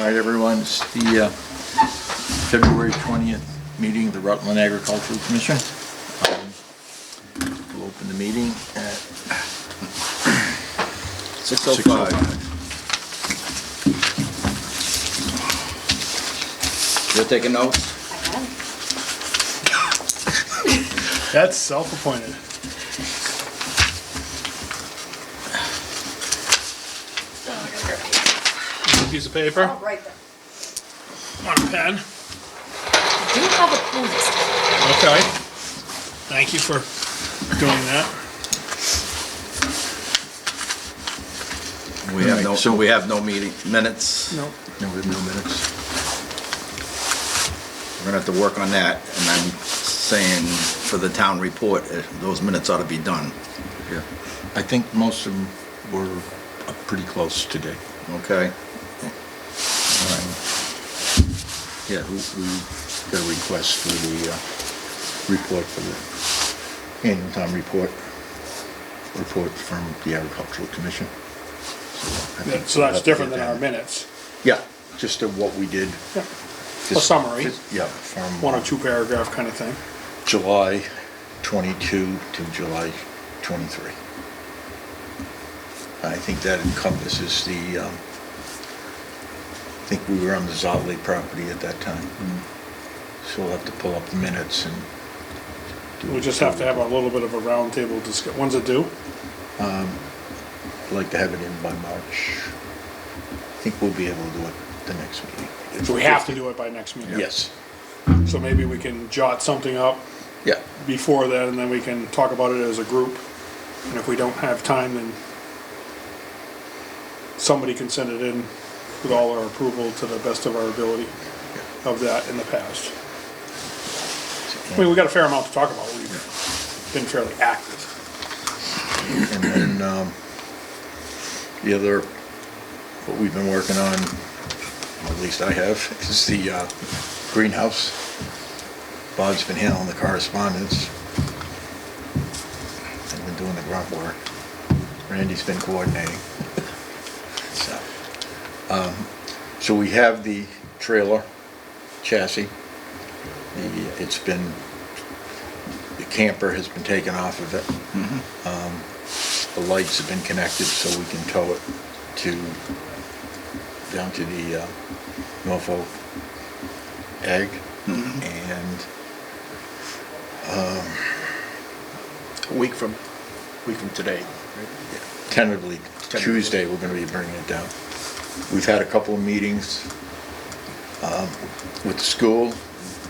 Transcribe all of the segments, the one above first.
right, everyone, it's the February 20th meeting of the Rutland Agricultural Commission. We'll open the meeting at 6:05. You're taking notes? That's self-appointed. Piece of paper, Oh, right there. one pen. I do have a clue this time. Okay. Thank you for doing that. We have no meeting minutes. No. No, we have no minutes. We're gonna have to work on that, and I'm saying for the town report, those minutes ought to be done. Yeah. I think most of them were pretty close today. Okay? Yeah, we got a request for the report for the annual town report from the Agricultural Commission. I think So we'll that's have to different get than that. our minutes. Yeah, just what we did. Yeah. A Just- summary, Yeah, from one or two paragraph kind of thing. July 22 to July 23. I think that encompasses the, I think we were on the Zotley property at that time. So we'll have to pull up the minutes and do. We just have to have a little bit of a roundtable discussion. When's it due? I'd like to have it in by March. I think we'll be able to do it the next meeting. So we have to do it by next meeting? Yes, So maybe we can jot something up yeah, before then, and then we can talk about it as a group. And if we don't have time, then somebody can send it in with all our approval to the best of our ability of that in the past. I mean, we got a fair amount to talk about. We've been fairly active. and then, the other, what we've been working on, or at least I have, is the greenhouse. Bob's been handling the correspondence. I've been doing the grunt work. Randy's been coordinating. So we have the trailer chassis. The camper has been taken off of it. The lights have been connected so we can tow it down to the Norfolk Ag. And A week from today, right? tentatively Tuesday, we're gonna be bringing it down. We've had a couple of meetings with the school.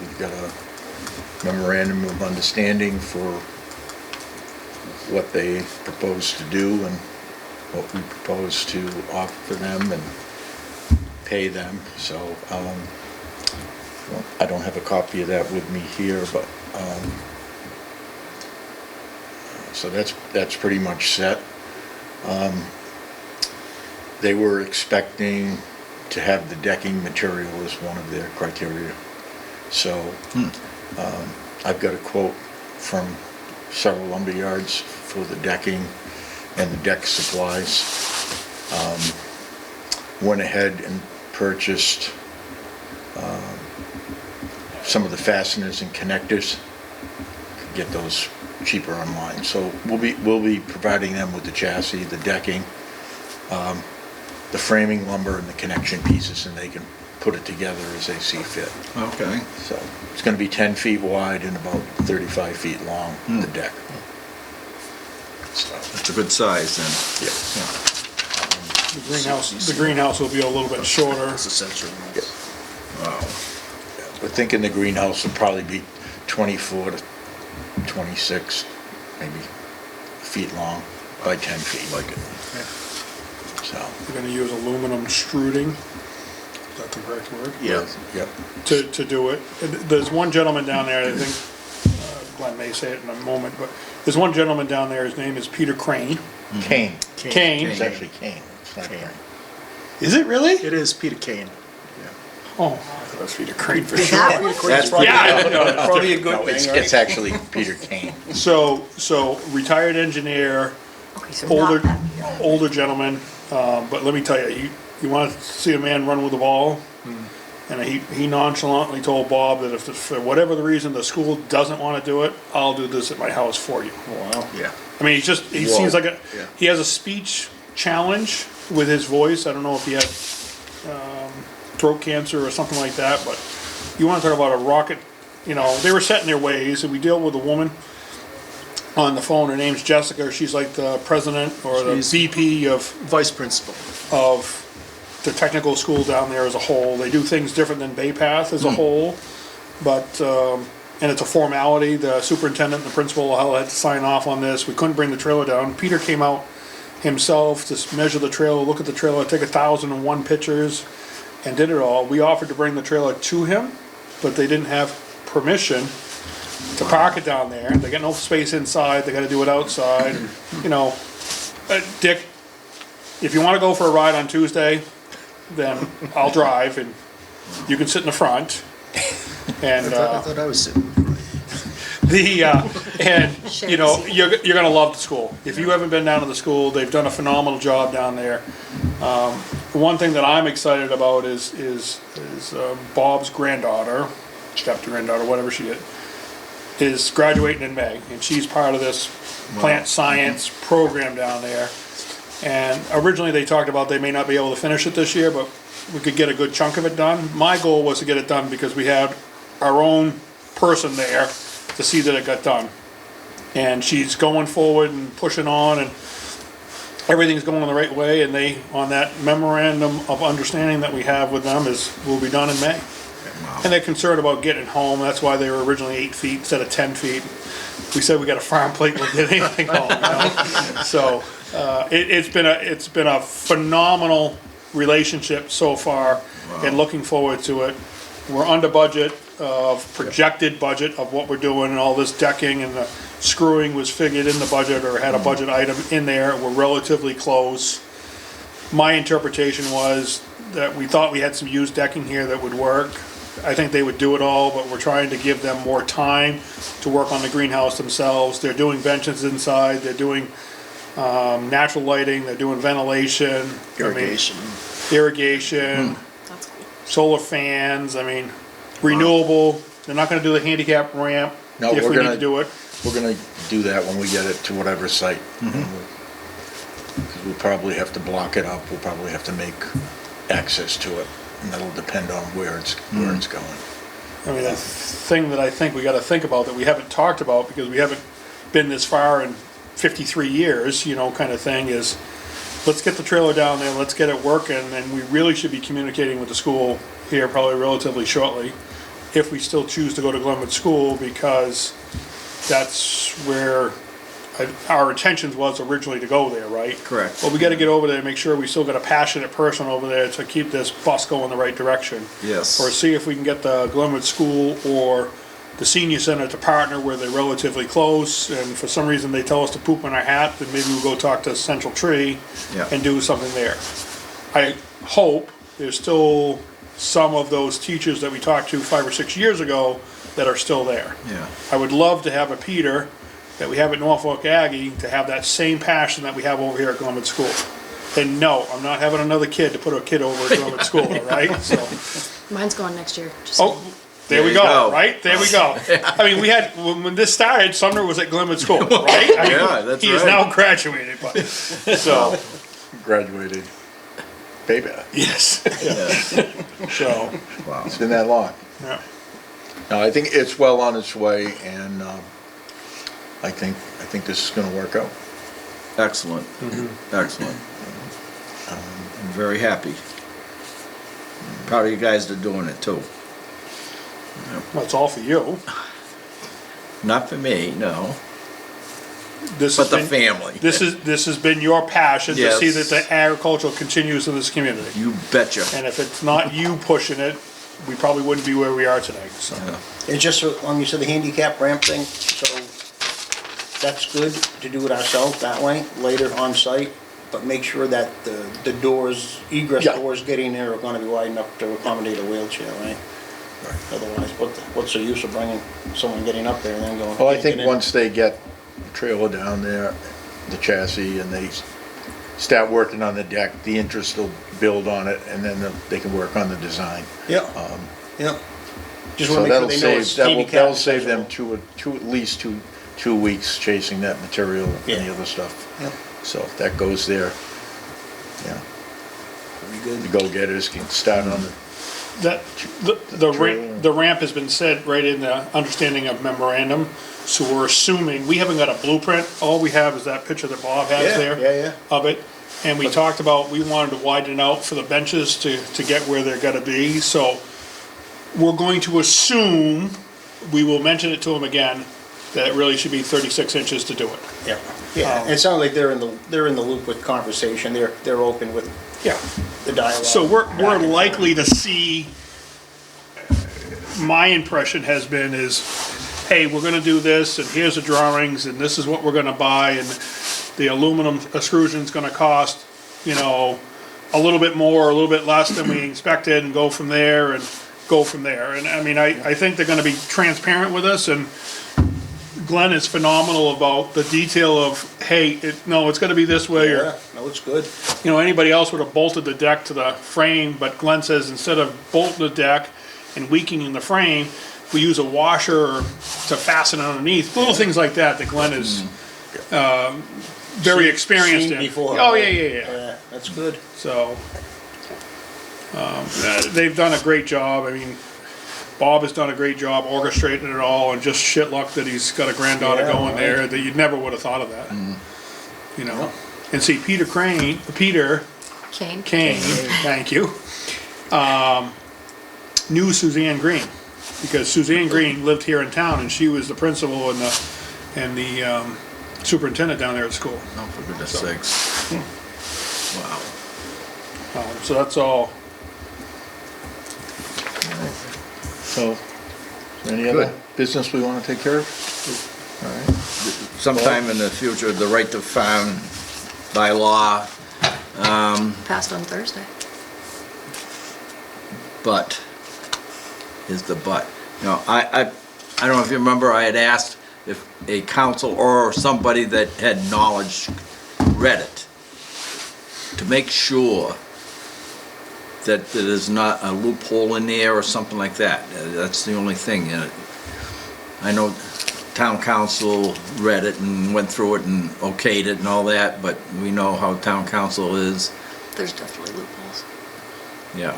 We've got a memorandum of understanding for what they propose to do and what we propose to offer them and pay them. So I don't have a copy of that with me here, but so that's pretty much set. They were expecting to have the decking material as one of their criteria. So I've got a quote from several lumber yards for the decking and the deck supplies. Went ahead and purchased some of the fasteners and connectors. Could get those cheaper online. So we'll be providing them with the chassis, the decking, the framing lumber and the connection pieces, and they can put it together as they see fit. Okay. So it's gonna be 10 feet wide and about 35 feet long, the deck. So, That's a good size then. yeah. The greenhouse will be a little bit shorter. It's a sensory. Wow. We're thinking the greenhouse will probably be 24 to 26, maybe, feet long by 10 feet. Like it. So, We're gonna use aluminum struding. Is that the correct word? Yeah. yep. To do it. There's one gentleman down there, I think, Glenn may say it in a moment, but there's one gentleman down there, his name is Peter Crane. Cane. Kane. It's actually cane. It's not Crane. Is it really? It is Peter Kane. Oh, I thought it was Peter Crane for Is sure. that what? That's probably, Yeah, I didn't know. That's Probably a good no, thing, it's actually Peter Cane. So retired engineer, Okay, so older, not that. older gentleman, but let me tell you, you want to see a man run with the ball? And he nonchalantly told Bob that if for whatever the reason the school doesn't want to do it, I'll do this at my house for you. Wow. Yeah. I mean, he Whoa. seems like a, Yeah. he has a speech challenge with his voice. I don't know if he had throat cancer or something like that, but you want to talk about a rocket, they were set in their ways, and we dealt with a woman on the phone. Her name's Jessica. She's like the president or the She's- VP of Vice principal. the technical school down there as a whole. They do things different than Bay Path as a whole, but, and it's a formality. The superintendent and the principal all had to sign off on this. We couldn't bring the trailer down. Peter came out himself to measure the trailer, look at the trailer, take 1,001 pictures, and did it all. We offered to bring the trailer to him, but they didn't have permission to park it down there. They got no space inside, they gotta do it outside, Dick, if you wanna go for a ride on Tuesday, then I'll drive and you can sit in the front. And, I thought I was sitting. you're gonna love the school. If you haven't been down to the school, they've done a phenomenal job down there. One thing that I'm excited about is Bob's granddaughter, step-granddaughter, whatever she is graduating in May, and she's part of this plant science program down there. And originally they talked about they may not be able to finish it this year, but we could get a good chunk of it done. My goal was to get it done because we had our own person there to see that it got done. And she's going forward and pushing on, and everything's going the right way, and they, on that memorandum of understanding that we have with them, will be done in May. And they're concerned about getting home, that's why they were originally 8 feet instead of 10 feet. We said we got a farm plate, we'll get anything home, So, it's been a phenomenal relationship so far, and looking forward to it. We're under budget projected budget of what we're doing, and all this decking and the screwing was figured in the budget or had a budget item in there. We're relatively close. My interpretation was that we thought we had some used decking here that would work. I think they would do it all, but we're trying to give them more time to work on the greenhouse themselves. They're doing benches inside, they're doing natural lighting, they're doing ventilation. Irrigation. Irrigation, That's cool. solar fans, renewable. They're not gonna do the handicap ramp No, if we're we need gonna- to do it. We're gonna do that when we get it to whatever site. Because we'll probably have to block it up, we'll probably have to make access to it, and that'll depend on where it's going. The thing that I think we gotta think about that we haven't talked about, because we haven't been this far in 53 years, kind of thing, is let's get the trailer down there, let's get it working, and we really should be communicating with the school here probably relatively shortly, if we still choose to go to Glenwood School, because that's where our intentions was originally to go there, right? Correct. Well, we gotta get over there and make sure we still got a passionate person over there to keep this bus going the right direction. Yes. Or see if we can get the Glenwood School or the senior center to partner where they're relatively close, and for some reason they tell us to poop in our hat, then maybe we'll go talk to Central Tree Yeah. and do something there. I hope there's still some of those teachers that we talked to 5 or 6 years ago that are still there. Yeah. I would love to have a Peter that we have at Norfolk Aggie to have that same passion that we have over here at Glenwood School. And no, I'm not having another kid to put a kid over at Glenwood School, all right? So, Mine's going next year. Just oh, there we There you go, go. right? There we go. We had, when this started, Sumner was at Glenwood School, right? Yeah, that's He is right. now graduated, but, so, Graduated, baby, yes, Yes. so, Wow. it's been that long. yeah. No, I think it's well on its way, and I think this is gonna work out. Excellent. Excellent. I'm very happy. Proud of you guys that are doing it too. That's all for you. Not for me, no, This but has the been- family. This has been your passion to see Yes. that the agriculture continues in this community. You betcha. And if it's not you pushing it, we probably wouldn't be where we are today, so. It's just, you said the handicap ramp thing, so that's good to do it ourselves that way, later on site, but make sure that the doors, egress Yeah. doors getting there are gonna be wide enough to accommodate a wheelchair, right? Otherwise, what's the use of bringing someone getting up there and then going? Well, I "Get think in." once they get the trailer down there, the chassis, and they start working on the deck, the interest will build on it, and then they can work on the design. Yeah, yeah. Just So wanna make sure that'll they know save, it's that'll handicap save them accessible. at least two weeks chasing that material and the Yeah. other stuff. Yeah. So if that goes there, yeah, Very the good. go-getters can start on the That, the ramp has been said right in the understanding of memorandum, so we're assuming, we haven't got a blueprint, all we have is that picture that Bob has Yeah, there. yeah, yeah. Of it, and we talked about, we wanted to widen it out for the benches to get where they're gonna be, so we're going to assume, we will mention it to them again, that it really should be 36 inches to do it. Yeah, yeah, and it sounds like they're in the loop with conversation, they're open with Yeah. the dialogue. So we're likely to see, my impression has been is, hey, we're gonna do this, and here's the drawings, and this is what we're gonna buy, and the aluminum extrusion's gonna cost, you know, a little bit more, a little bit less than we expected, and go from there, and go from there. And I mean, I think they're gonna be transparent with us, and Glenn is phenomenal about the detail of, hey, no, it's gonna be this way, or Yeah, no, it's good. you know, anybody else would have bolted the deck to the frame, but Glenn says instead of bolting the deck and weakening the frame, we use a washer to fasten it underneath, little things like that Glenn is, very Seen- experienced seen in. before. Oh, yeah, yeah, yeah, Yeah, that's good. so, they've done a great job, I mean, Bob has done a great job orchestrating it all, and just shit luck that he's got a granddaughter Yeah, going right. there, that you never would have thought of that. You know, and see, Peter Kane, Kane. thank you, knew Suzanne Green, because Suzanne Green lived here in town, and she was the principal and the superintendent down there at school. Oh, for goodness sakes. Wow. So that's all. So, is there any other Good. business we want to take care of? All right. Sometime in the future, the right to farm by law, Passed on Thursday. but, is the but. You know, I don't know if you remember, I had asked if a council or somebody that had knowledge read it, to make sure that there's not a loophole in there or something like that. That's the only thing. I know town council read it and went through it and okayed it and all that, but we know how town council is, There's definitely loopholes. yeah.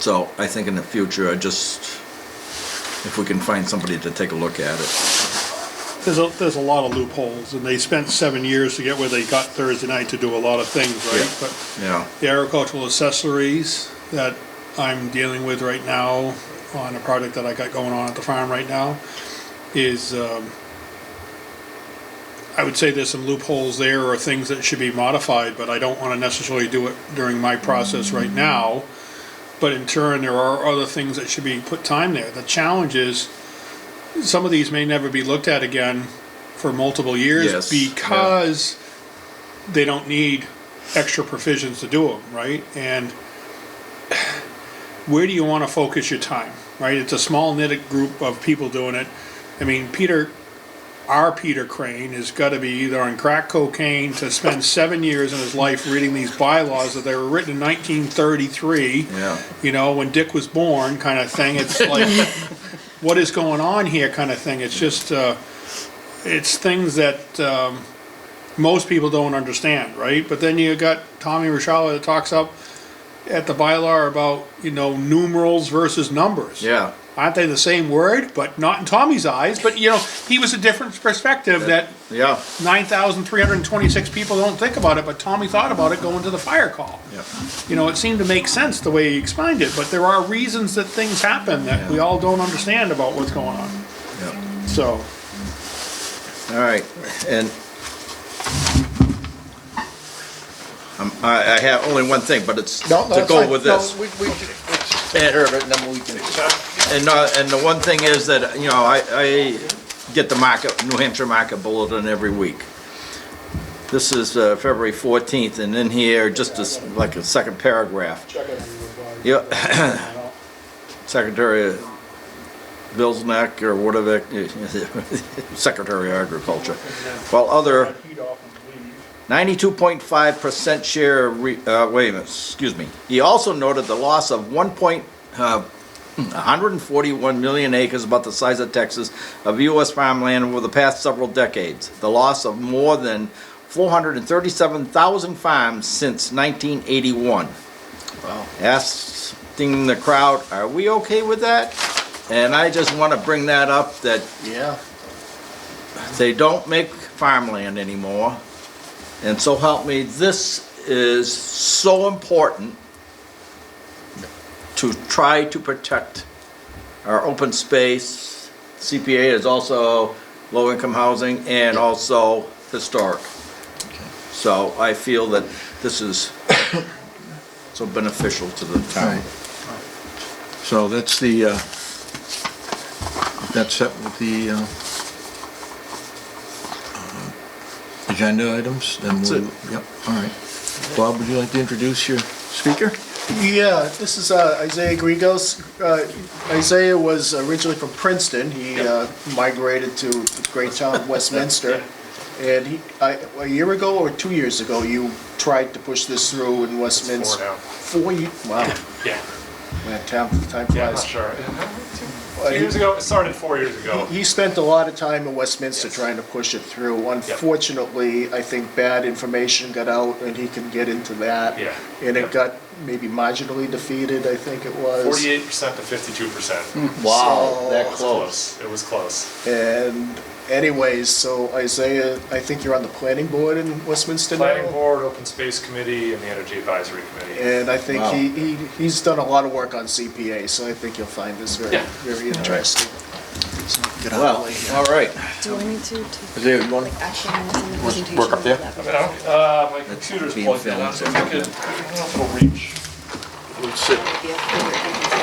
So I think in the future, if we can find somebody to take a look at it. There's a lot of loopholes, and they spent 7 years to get where they got Thursday night to do a lot of things, right? Yeah. But Yeah, the agricultural accessories that I'm dealing with right now on a project that I got going on at the farm right now is, I would say there's some loopholes there or things that should be modified, but I don't want to necessarily do it during my process right now. But in turn, there are other things that should be put time there. The challenge is, some of these may never be looked at again for multiple years Yes, yeah. because they don't need extra provisions to do them, right? And where do you want to focus your time, right? It's a small knit group of people doing it. I mean, our Peter Crane has got to be either on crack cocaine to spend 7 years in his life reading these bylaws that they were written in 1933. yeah. You know, when Dick was born, kind of thing. It's like, what is going on here, kind of thing. It's just, it's things that most people don't understand, right? But then you got Tommy Rashala that talks up at the bylaw about, you know, numerals versus numbers. Yeah, Aren't they the same word? But not in Tommy's eyes. But, you know, he was a different perspective that yeah, 9,326 people don't think about it, but Tommy thought about it going to the fire call. yeah. You know, it seemed to make sense the way he explained it, but there are reasons that things happen that we all don't understand about what's going on. Yeah. So, All right, and I have only one thing, but it's to go with this. We can't hear it, and then we can. And the one thing is that, you know, I get the New Hampshire Market Bulletin every week. This is February 14th, and in here, just like a second paragraph. Yeah, Secretary Vilsnack, or whatever, Secretary of Agriculture. While other 92.5% share, wait a minute, excuse me. He also noted the loss of 141 million acres, about the size of Texas, of U.S. farmland over the past several decades. The loss of more than 437,000 farms since 1981. Wow. Asking the crowd, are we okay with that? And I just want to bring that up, that Yeah. they don't make farmland anymore. And so help me, this is so important to try to protect our open space. CPA is also low-income housing and also historic. So I feel that this is so beneficial to the town. Right. So that's the, that's set with the agenda items, then That's we'll, it. yep, all right. Bob, would you like to introduce your speaker? Yeah, this is Isaiah Grigos. Isaiah was originally from Princeton. He migrated to the great town of Westminster. And a year ago or 2 years ago, you tried to push this through in Westminster. 4 now. 4 years? Wow. Yeah, Man, time yeah, I'm not flies. sure. 2 years ago, it started 4 years ago. He spent a lot of time in Westminster trying to push it through. Unfortunately, I think bad information got out, and he can get into that. Yeah. And it got maybe marginally defeated, I think it was. 48% to 52%. Wow, So- that It was close. It was close. And anyways, so Isaiah, I think you're on the planning board in Westminster now? Planning Board, Open Space Committee, and the Energy Advisory Committee. And I think Wow. he's done a lot of work on CPA, so I think you'll find this very, Yeah. very interesting. Get out of Well, the way here. all right. Do I need to take, Is there one? like, action items in the presentation? work up there? I mean, my computer's being plugged in, filmed, so so if I could, I don't know if it'll reach. We'll sit. Maybe a favorite presentation.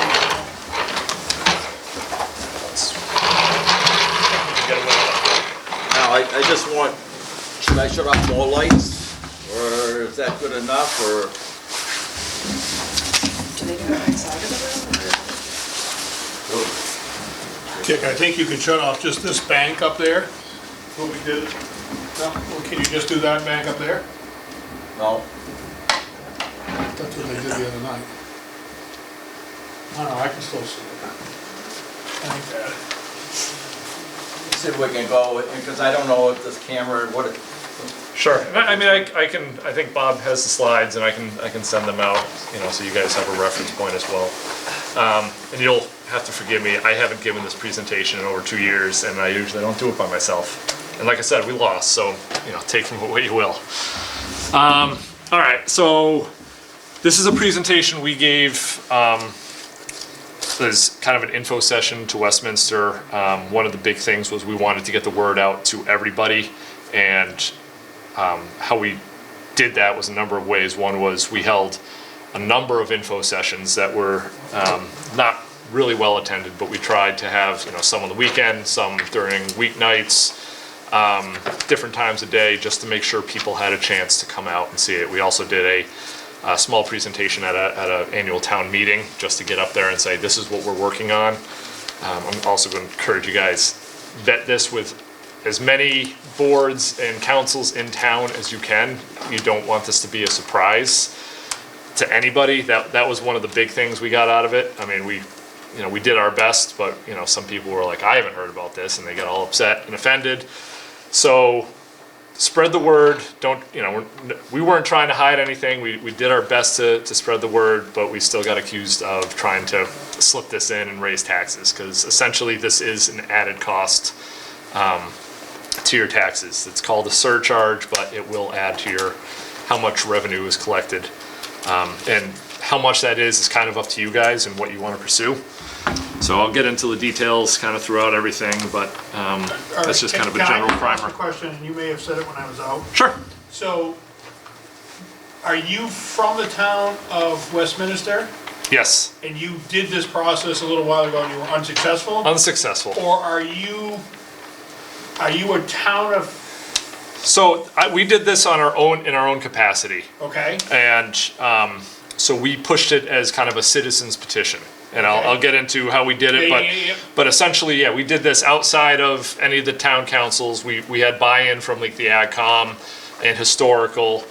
Get it with Now, I just want, should I shut off more lights? Or is that good enough, or? Do they do it outside of the room? Dick, I think you could shut off just this bank up there, what we did. No, well, can you just do that bank up there? No. That's what they did the other night. I don't know, I can still see it. Thank God. See if we can go, because I don't know if this camera, what it, Sure. I mean, I think Bob has the slides, and I can send them out, so you guys have a reference point as well. And you'll have to forgive me, I haven't given this presentation in over 2 years, and I usually don't do it by myself. And like I said, we lost, so, take from what you will. All right, so this is a presentation we gave, as kind of an info session to Westminster. One of the big things was we wanted to get the word out to everybody, and how we did that was a number of ways. One was we held a number of info sessions that were not really well attended, but we tried to have some on the weekend, some during weeknights, different times of day, just to make sure people had a chance to come out and see it. We also did a small presentation at an annual town meeting, just to get up there and say, this is what we're working on. I'm also going to encourage you guys, vet this with as many boards and councils in town as you can. You don't want this to be a surprise to anybody. That was one of the big things we got out of it. I mean, we did our best, but some people were like, I haven't heard about this, and they got all upset and offended. So spread the word. Don't, we weren't trying to hide anything. We did our best to spread the word, but we still got accused of trying to slip this in and raise taxes, because essentially this is an added cost to your taxes. It's called a surcharge, but it will add to how much revenue is collected. And how much that is kind of up to you guys and what you want to pursue. So I'll get into the details kind of throughout everything, but that's just kind of a general Can I ask primer. a question, and you may have said it when I was out? Sure. So, are you from the town of Westminster, Yes. and you did this process a little while ago and you were unsuccessful? Unsuccessful. Or are you a town of, So we did this on our own, in our own capacity. okay? And so we pushed it as kind of a citizen's petition. And Okay. I'll get into how we did it, but Yeah. but essentially, yeah, we did this outside of any of the town councils. We had buy-in from like the AgCom, and historical.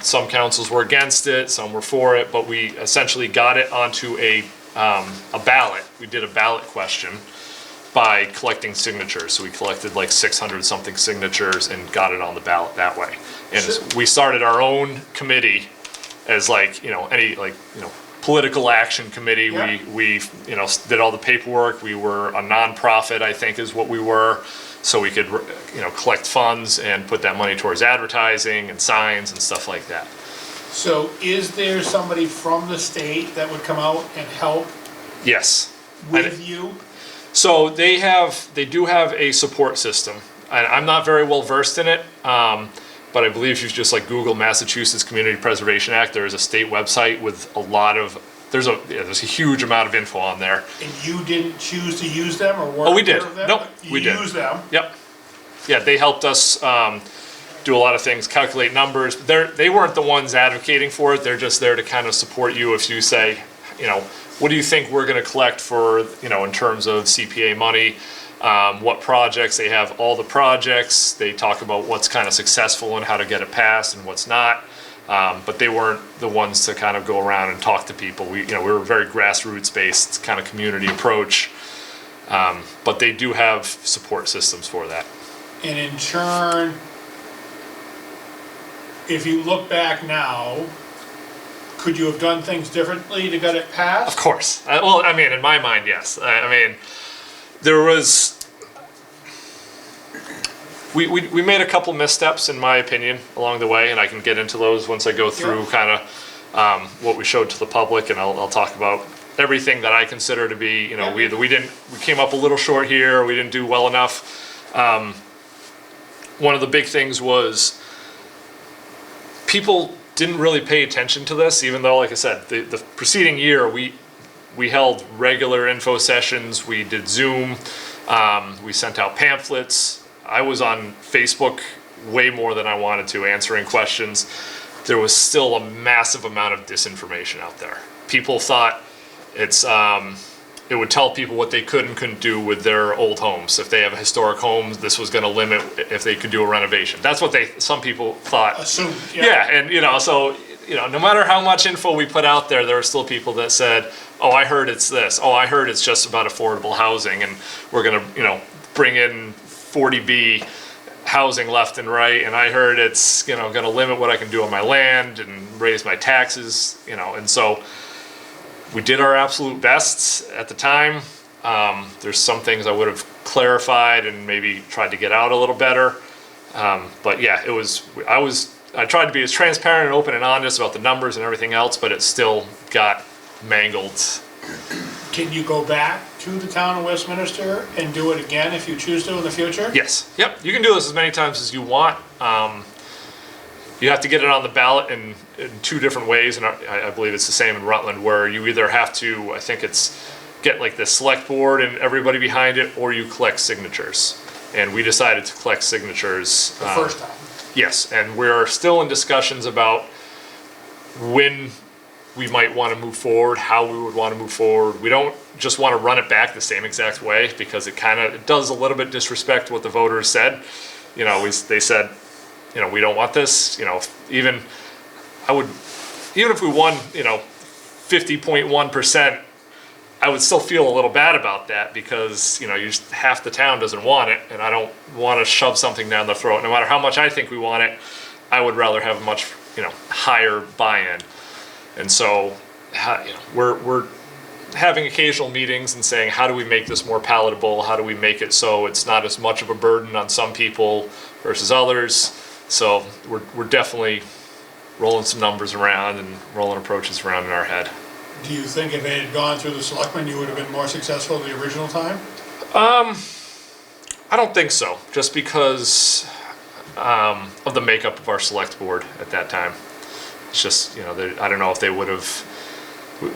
Some councils were against it, some were for it, but we essentially got it onto a ballot. We did a ballot question by collecting signatures. So we collected like 600 something signatures and got it on the ballot that way. And we started our own committee as like, any like, political action committee. Yeah. We did all the paperwork. We were a nonprofit, I think is what we were. So we could, collect funds and put that money towards advertising and signs and stuff like that. So is there somebody from the state that would come out and help Yes. with you? So they do have a support system. And I'm not very well versed in it, but I believe if you just like Google Massachusetts Community Preservation Act, there is a state website with a lot of, there's a huge amount of info on there. And you didn't choose to use them or work Oh, we did. with them? Nope, we did. You used them? Yep. Yeah, they helped us do a lot of things, calculate numbers. They weren't the ones advocating for it. They're just there to kind of support you if you say, what do you think we're going to collect for, in terms of CPA money? What projects? They have all the projects. They talk about what's kind of successful and how to get it passed and what's not. But they weren't the ones to kind of go around and talk to people. We were a very grassroots based kind of community approach. But they do have support systems for that. And in turn, if you look back now, could you have done things differently to get it passed? Of course. Well, I mean, in my mind, yes. I mean, there was, we made a couple missteps, in my opinion, along the way, and I can get into those once I go through kind of what we showed to the public, and I'll talk about everything that I consider to be, we came up a little short here, we didn't do well enough. One of the big things was people didn't really pay attention to this, even though, like I said, the preceding year we held regular info sessions, we did Zoom, we sent out pamphlets. I was on Facebook way more than I wanted to, answering questions. There was still a massive amount of disinformation out there. People thought it would tell people what they could and couldn't do with their old homes. If they have a historic home, this was going to limit if they could do a renovation. That's what some people thought. Assume, Yeah, and so no matter how much info we put out there, there were still people that said, "Oh, I heard it's this. Oh, I heard it's just about affordable housing, and we're going to bring in 40B housing left and right, and I heard it's going to limit what I can do on my land and raise my taxes, and so." We did our absolute best at the time. There's some things I would have clarified and maybe tried to get out a little better. But yeah, I tried to be as transparent and open and honest about the numbers and everything else, but it still got mangled. Can you go back to the town of Westminster and do it again if you choose to in the future? Yes, yep, you can do this as many times as you want. You have to get it on the ballot in two different ways, and I believe it's the same in Rutland, where you either have to, I think it's get like the select board and everybody behind it, or you collect signatures. And we decided to collect signatures. The first time? Yes, and we're still in discussions about when we might want to move forward, how we would want to move forward. We don't just want to run it back the same exact way, because it does a little bit disrespect what the voters said. They said, we don't want this, even if we won, 50.1%, I would still feel a little bad about that, because, half the town doesn't want it, and I don't want to shove something down their throat. No matter how much I think we want it, I would rather have a much, higher buy-in. And so, we're having occasional meetings and saying, how do we make this more palatable? How do we make it so it's not as much of a burden on some people versus others? So we're definitely rolling some numbers around and rolling approaches around in our head. Do you think if it had gone through the selectmen, you would have been more successful the original time? I don't think so, just because of the makeup of our select board at that time. It's just, I don't know if they would have,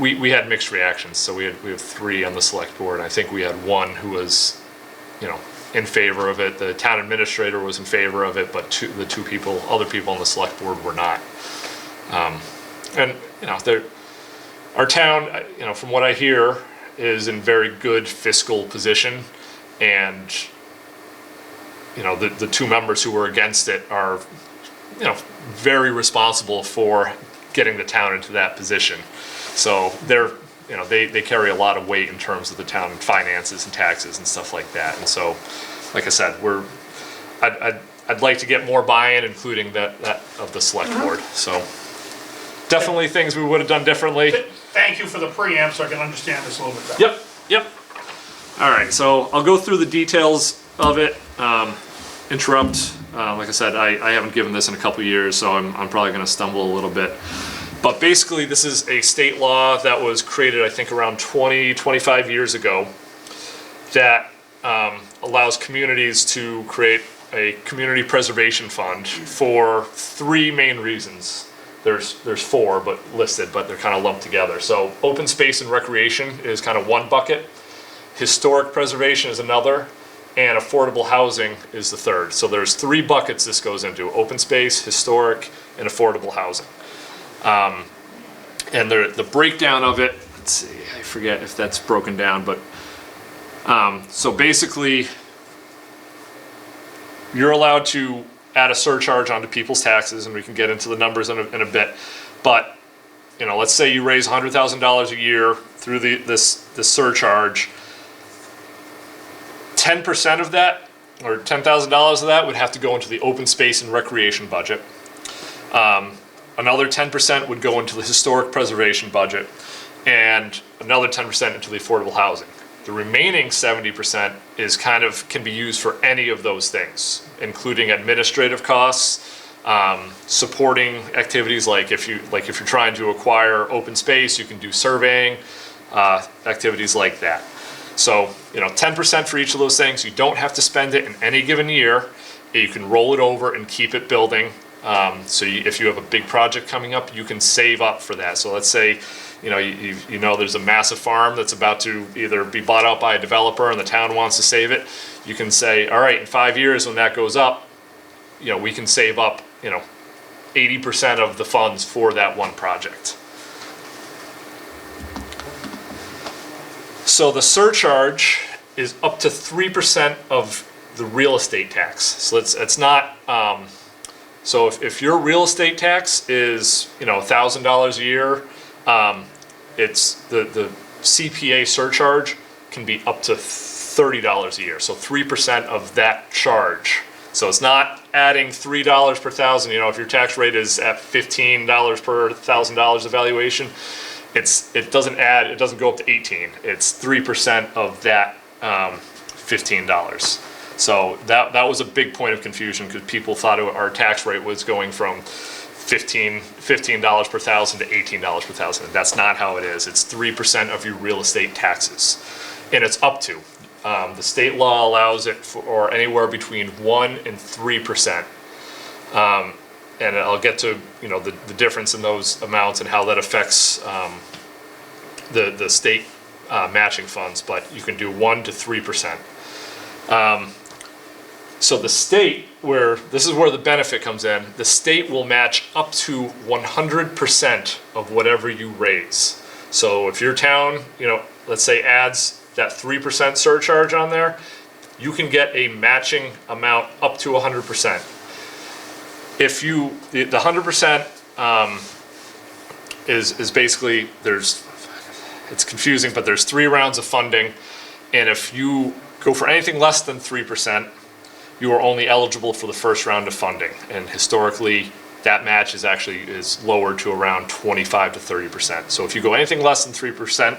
we had mixed reactions. So we have 3 on the select board. I think we had 1 who was, in favor of it. The town administrator was in favor of it, but other people on the select board were not. Our town, from what I hear, is in very good fiscal position, and the 2 members who were against it are very responsible for getting the town into that position. So they carry a lot of weight in terms of the town finances and taxes and stuff like that. And so, like I said, I'd like to get more buy-in, including that of the select board. So definitely things we would have done differently. Thank you for the preamp so I can understand this a little bit better. Yep. All right, so I'll go through the details of it. Interrupt. Like I said, I haven't given this in a couple years, so I'm probably going to stumble a little bit. But basically, this is a state law that was created, I think, around 25 years ago that allows communities to create a community preservation fund for three main reasons. There's four listed, but they're kind of lumped together. So open space and recreation is kind of one bucket. Historic preservation is another, and affordable housing is the third. So there's three buckets this goes into: open space, historic, and affordable housing. And the breakdown of it, let's see, I forget if that's broken down, but so basically you're allowed to add a surcharge onto people's taxes, and we can get into the numbers in a bit. But let's say you raise $100,000 a year through this surcharge. 10% of that, or $10,000 of that, would have to go into the open space and recreation budget. Another 10% would go into the historic preservation budget, and another 10% into the affordable housing. The remaining 70% can be used for any of those things, including administrative costs, supporting activities like if you're trying to acquire open space, you can do surveying, activities like that. So 10% for each of those things. You don't have to spend it in any given year. You can roll it over and keep it building. If you have a big project coming up, you can save up for that. So let's say there's a massive farm that's about to either be bought out by a developer and the town wants to save it. You can say, all right, in 5 years when that goes up, we can save up 80% of the funds for that one project. So the surcharge is up to 3% of the real estate tax. So it's not. So if your real estate tax is $1,000 a year, it's the CPA surcharge can be up to $30 a year. So 3% of that charge. So it's not adding $3 per thousand. If your tax rate is at $15 per $1,000 evaluation, it doesn't go up to 18. It's 3% of that $15. So that was a big point of confusion because people thought our tax rate was going from $15 per thousand to $18 per thousand. That's not how it is. It's 3% of your real estate taxes, and it's up to. The state law allows it for anywhere between 1 and 3%. And I'll get to the difference in those amounts and how that affects the state matching funds. But you can do 1 to 3%. So the state, this is where the benefit comes in, the state will match up to 100% of whatever you raise. So if your town, let's say adds that 3% surcharge on there, you can get a matching amount up to 100%. If the 100% is basically, it's confusing, but there's 3 rounds of funding, and if you go for anything less than 3%, you are only eligible for the first round of funding. And historically, that match is lowered to around 25 to 30%. So if you go anything less than 3%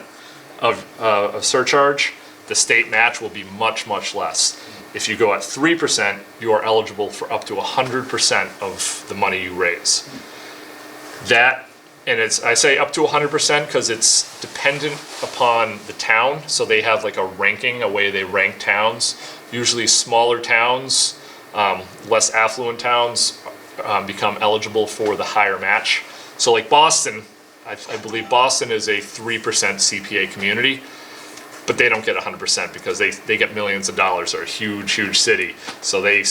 of a surcharge, the state match will be much, much less. If you go at 3%, you are eligible for up to 100% of the money you raise. I say up to 100% because it's dependent upon the town. So they have like a ranking, a way they rank towns. Usually smaller towns, less affluent towns become eligible for the higher match. So like Boston, I believe Boston is a 3% CPA community, but they don't get 100% because they get millions of dollars. They're a huge, huge city. So they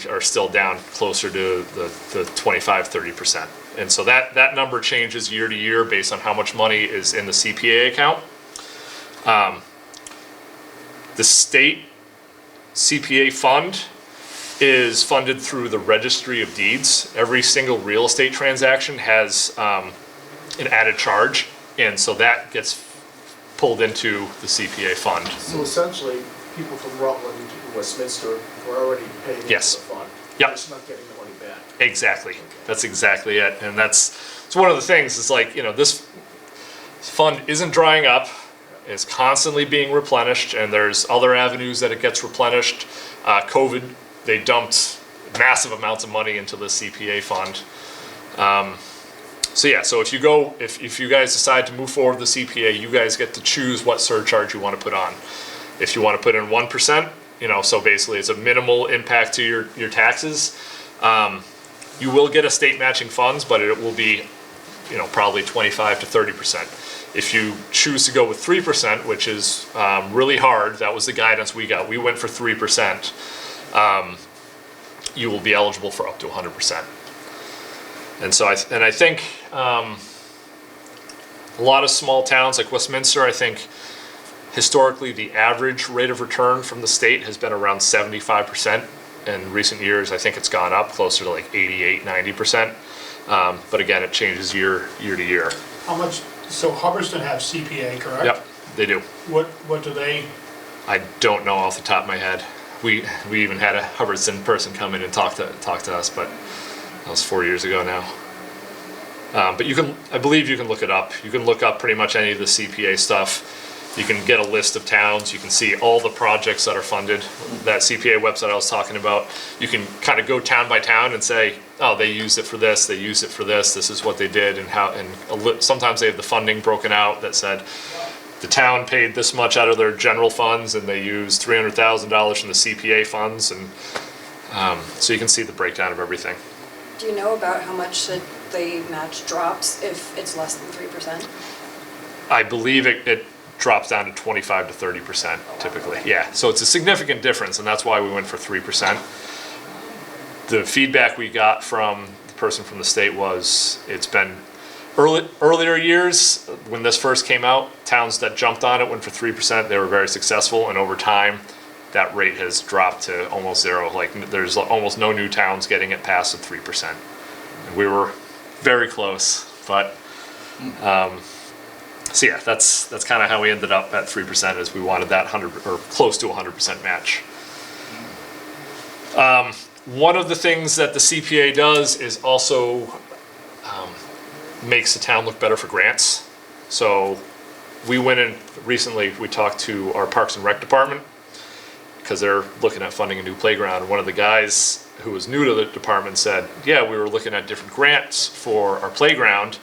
are still down closer to the 25, 30%. And so that number changes year to year based on how much money is in the CPA account. The state CPA fund is funded through the Registry of Deeds. Every single real estate transaction has an added charge, and so that gets pulled into the CPA fund. So essentially, people from Rutland and Westminster were already paying into the Yes. fund. Yep. Just not getting the money back. Exactly. That's exactly it. And it's one of the things, it's like, this fund isn't drying up. It's constantly being replenished, and there's other avenues that it gets replenished. COVID, they dumped massive amounts of money into the CPA fund. So yeah, so if you guys decide to move forward with the CPA, you guys get to choose what surcharge you want to put on. If you want to put in 1%, so basically it's a minimal impact to your taxes. You will get a state matching funds, but it will be, probably 25 to 30%. If you choose to go with 3%, which is really hard, that was the guidance we got. We went for 3%. You will be eligible for up to 100%. And so I think a lot of small towns like Westminster, I think historically the average rate of return from the state has been around 75%. In recent years, I think it's gone up closer to like 88, 90%. But again, it changes year to year. How much, so Hubbardston have CPA, correct? Yep, they do. What do they, I don't know off the top of my head. We even had a Hubbardston person come in and talk to us, but that was 4 years ago now. But I believe you can look it up. You can look up pretty much any of the CPA stuff. You can get a list of towns. You can see all the projects that are funded. That CPA website I was talking about, you can kind of go town by town and say, oh, they used it for this, they used it for this, this is what they did, and how. And sometimes they have the funding broken out that said the town paid this much out of their general funds, and they used $300,000 from the CPA funds, and so you can see the breakdown of everything. Do you know about how much the match drops if it's less than 3%? I believe it drops down to 25 to 30% typically. Yeah, so it's a significant difference, and that's why we went for 3%. The feedback we got from the person from the state was it's been earlier years when this first came out, towns that jumped on it went for 3%. They were very successful, and over time, that rate has dropped to almost zero. Like there's almost no new towns getting it past the 3%. And we were very close, but. So yeah, that's kind of how we ended up at 3%, is we wanted that 100 or close to 100% match. One of the things that the CPA does is also makes the town look better for grants. So we went in recently, we talked to our Parks and Rec department because they're looking at funding a new playground. One of the guys who was new to the department said, yeah, we were looking at different grants for our playground.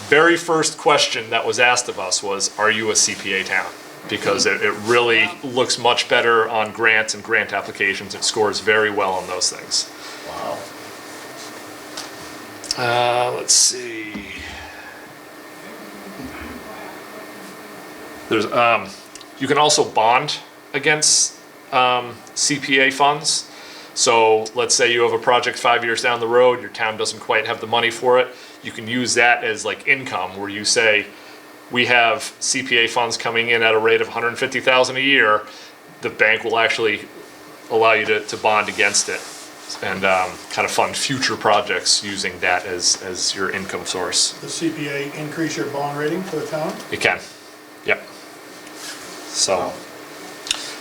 Very first question that was asked of us was, are you a CPA town? Because it really looks much better on grants and grant applications. It scores very well on those things. Wow. Let's see. There's you can also bond against CPA funds. So let's say you have a project 5 years down the road, your town doesn't quite have the money for it. You can use that as like income, where you say, we have CPA funds coming in at a rate of $150,000 a year. The bank will actually allow you to bond against it and kind of fund future projects using that as your income source. the CPA increase your bond rating for the town? It can, yep. So,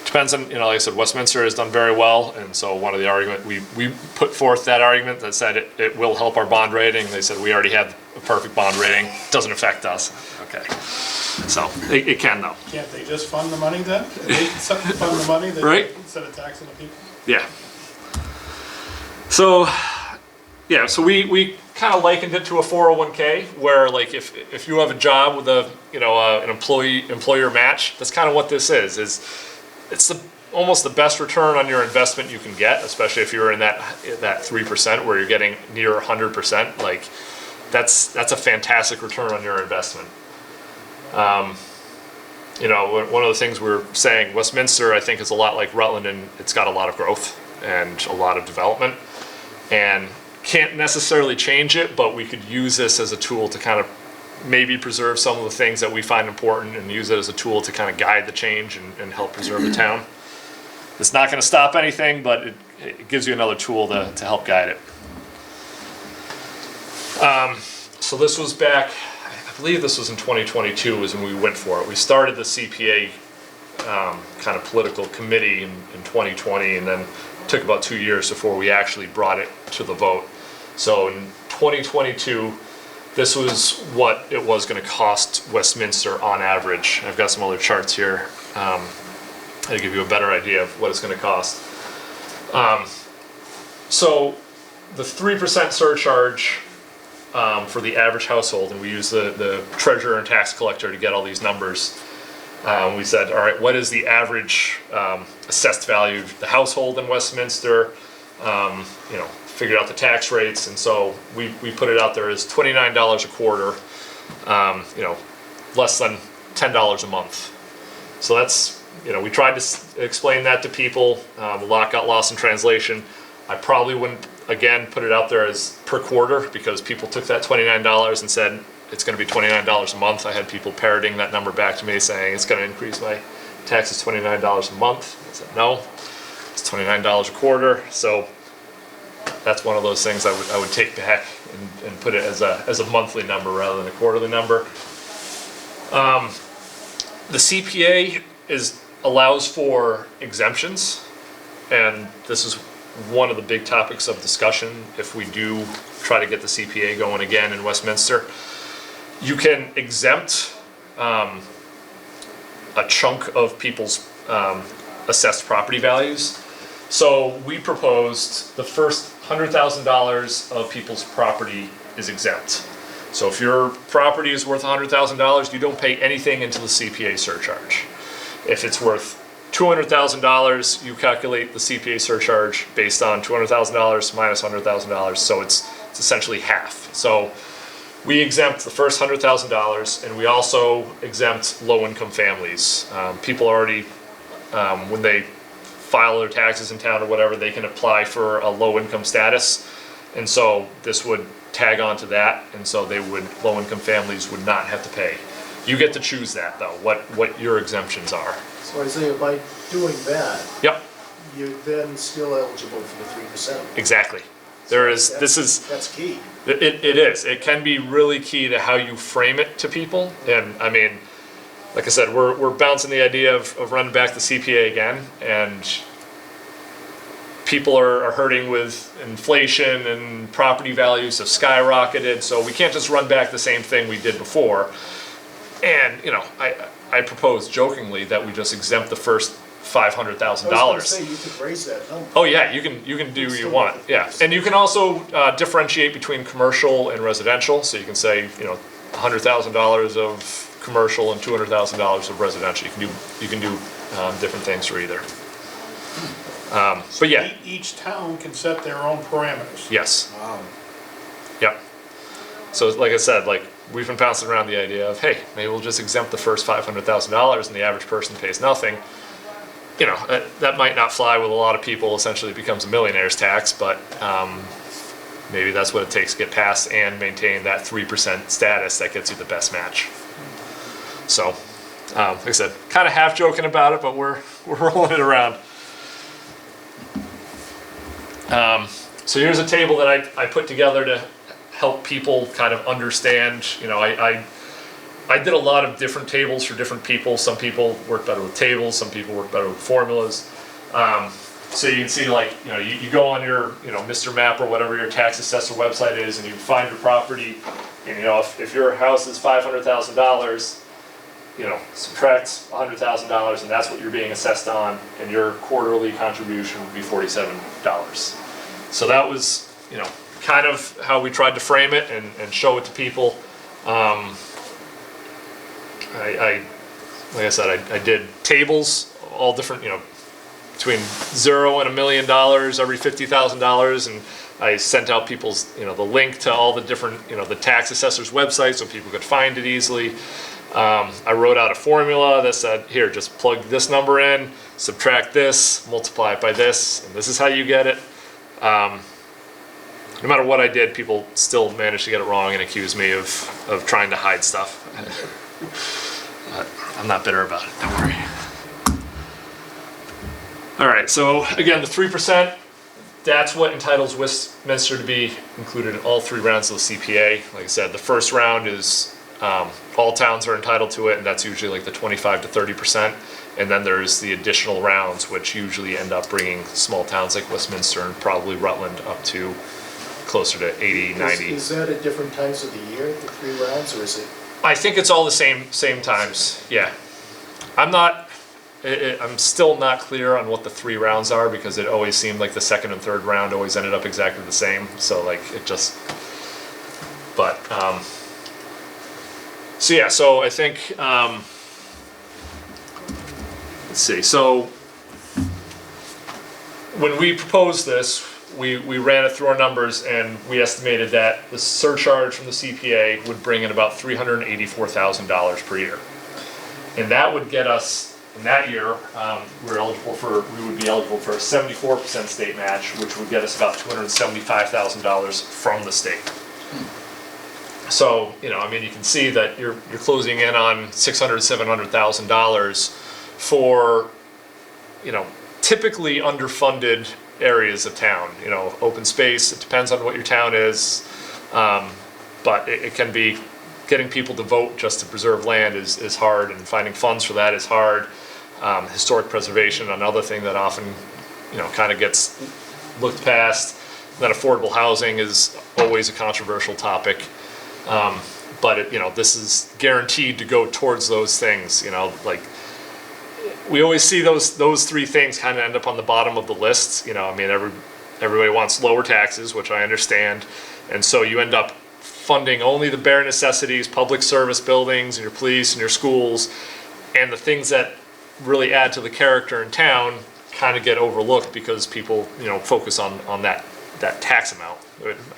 depends on, like I said, Westminster has done very well, and so one of the argument, we put forth that argument that said it will help our bond rating. They said we already have a perfect bond rating, doesn't affect us. Okay, so it can though. Can't they just fund the money then? They fund the money Right. instead of taxing the people? Yeah. So, yeah, so we kind of likened it to a 401k, where like if you have a job with an employer match, that's kind of what this is. It's almost the best return on your investment you can get, especially if you're in that 3% where you're getting near 100%. Like that's a fantastic return on your investment. One of the things we were saying, Westminster, I think, is a lot like Rutland, and it's got a lot of growth and a lot of development, and can't necessarily change it, but we could use this as a tool to kind of maybe preserve some of the things that we find important, and use it as a tool to kind of guide the change and help preserve the town. It's not going to stop anything, but it gives you another tool to help guide it. So this was back, I believe this was in 2022 is when we went for it. We started the CPA kind of political committee in 2020, and then took about 2 years before we actually brought it to the vote. So in 2022, this was what it was going to cost Westminster on average. I've got some other charts here to give you a better idea of what it's going to cost. So the 3% surcharge for the average household, and we use the treasurer and tax collector to get all these numbers. We said, all right, what is the average assessed value of the household in Westminster? Figured out the tax rates, and so we put it out there as $29 a quarter, less than $10 a month. So that's, we tried to explain that to people. The lot got lost in translation. I probably wouldn't, again, put it out there as per quarter, because people took that $29 and said, it's going to be $29 a month. I had people parroting that number back to me saying, it's going to increase my taxes $29 a month. I said, no, it's $29 a quarter. So that's one of those things I would take back and put it as a monthly number rather than a quarterly number. The CPA allows for exemptions, and this is one of the big topics of discussion if we do try to get the CPA going again in Westminster. You can exempt a chunk of people's assessed property values. So we proposed the first $100,000 of people's property is exempt. So if your property is worth $100,000, you don't pay anything into the CPA surcharge. If it's worth $200,000, you calculate the CPA surcharge based on $200,000 minus $100,000, so it's essentially half. So we exempt the first $100,000, and we also exempt low-income families. People already, when they file their taxes in town or whatever, they can apply for a low-income status, and so this would tag on to that, and so low-income families would not have to pay. You get to choose that, though, what your exemptions are. So Isaiah, by doing that, Yep, you're then still eligible for the 3%. exactly. That's key. It is. It can be really key to how you frame it to people. And I mean, like I said, we're bouncing the idea of running back the CPA again, and people are hurting with inflation and property values have skyrocketed. So we can't just run back the same thing we did before. And I proposed jokingly that we just exempt the first $500,000. I was going to say, you could raise that number. Oh yeah, you can do what you want. Yeah, and you can also differentiate between commercial and residential. So you can say, $100,000 of commercial and $200,000 of residential. You can do different things for either. But yeah, Each town can set their own parameters. yes, Wow. yep. So like I said, we've been bouncing around the idea of, hey, maybe we'll just exempt the first $500,000 and the average person pays nothing. That might not fly with a lot of people. Essentially, it becomes a millionaire's tax, but maybe that's what it takes to get past and maintain that 3% status that gets you the best match. So, like I said, kind of half joking about it, but we're rolling it around. So here's a table that I put together to help people kind of understand. I did a lot of different tables for different people. Some people work better with tables, some people work better with formulas. So you can see, you go on your, Mr. Map or whatever your tax assessor website is, and you find your property, and if your house is $500,000, subtract $100,000, and that's what you're being assessed on, and your quarterly contribution would be $47. So that was, kind of how we tried to frame it and show it to people. Like I said, I did tables, all different, between $0 and $1 million every $50,000, and I sent out people's, the link to all the different, the tax assessor's website so people could find it easily. I wrote out a formula that said, here, just plug this number in, subtract this, multiply it by this, and this is how you get it. No matter what I did, people still managed to get it wrong and accuse me of trying to hide stuff. I'm not bitter about it, don't worry. All right, so again, the 3%, that's what entitles Westminster to be included in all 3 rounds of the CPA. Like I said, the first round is all towns are entitled to it, and that's usually like the 25 to 30%. And then there's the additional rounds, which usually end up bringing small towns like Westminster and probably Rutland up to closer to 80, 90. Is that at different times of the year, the 3 rounds, or is it? I think it's all the same times. Yeah, I'm still not clear on what the 3 rounds are, because it always seemed like the second and third round always ended up exactly the same. So like it just, but so yeah. So I think let's see. So when we proposed this, we ran it through our numbers, and we estimated that the surcharge from the CPA would bring in about $384,000 per year, and that would get us. In that year, we would be eligible for a 74% state match, which would get us about $275,000 from the state. So, you know, I mean, you can see that you're closing in on $600,000, $700,000 for, you know, typically underfunded areas of town. You know, open space, it depends on what your town is, but it can be, getting people to vote just to preserve land is hard, and finding funds for that is hard. Historic preservation, another thing that often, you know, kind of gets looked past. Then affordable housing is always a controversial topic. But it, you know, this is guaranteed to go towards those things. You know, like we always see those 3 things kind of end up on the bottom of the list. You know, I mean, everybody wants lower taxes, which I understand, and so you end up funding only the bare necessities, public service buildings, and your police and your schools, and the things that really add to the character in town kind of get overlooked because people, you know, focus on that tax amount.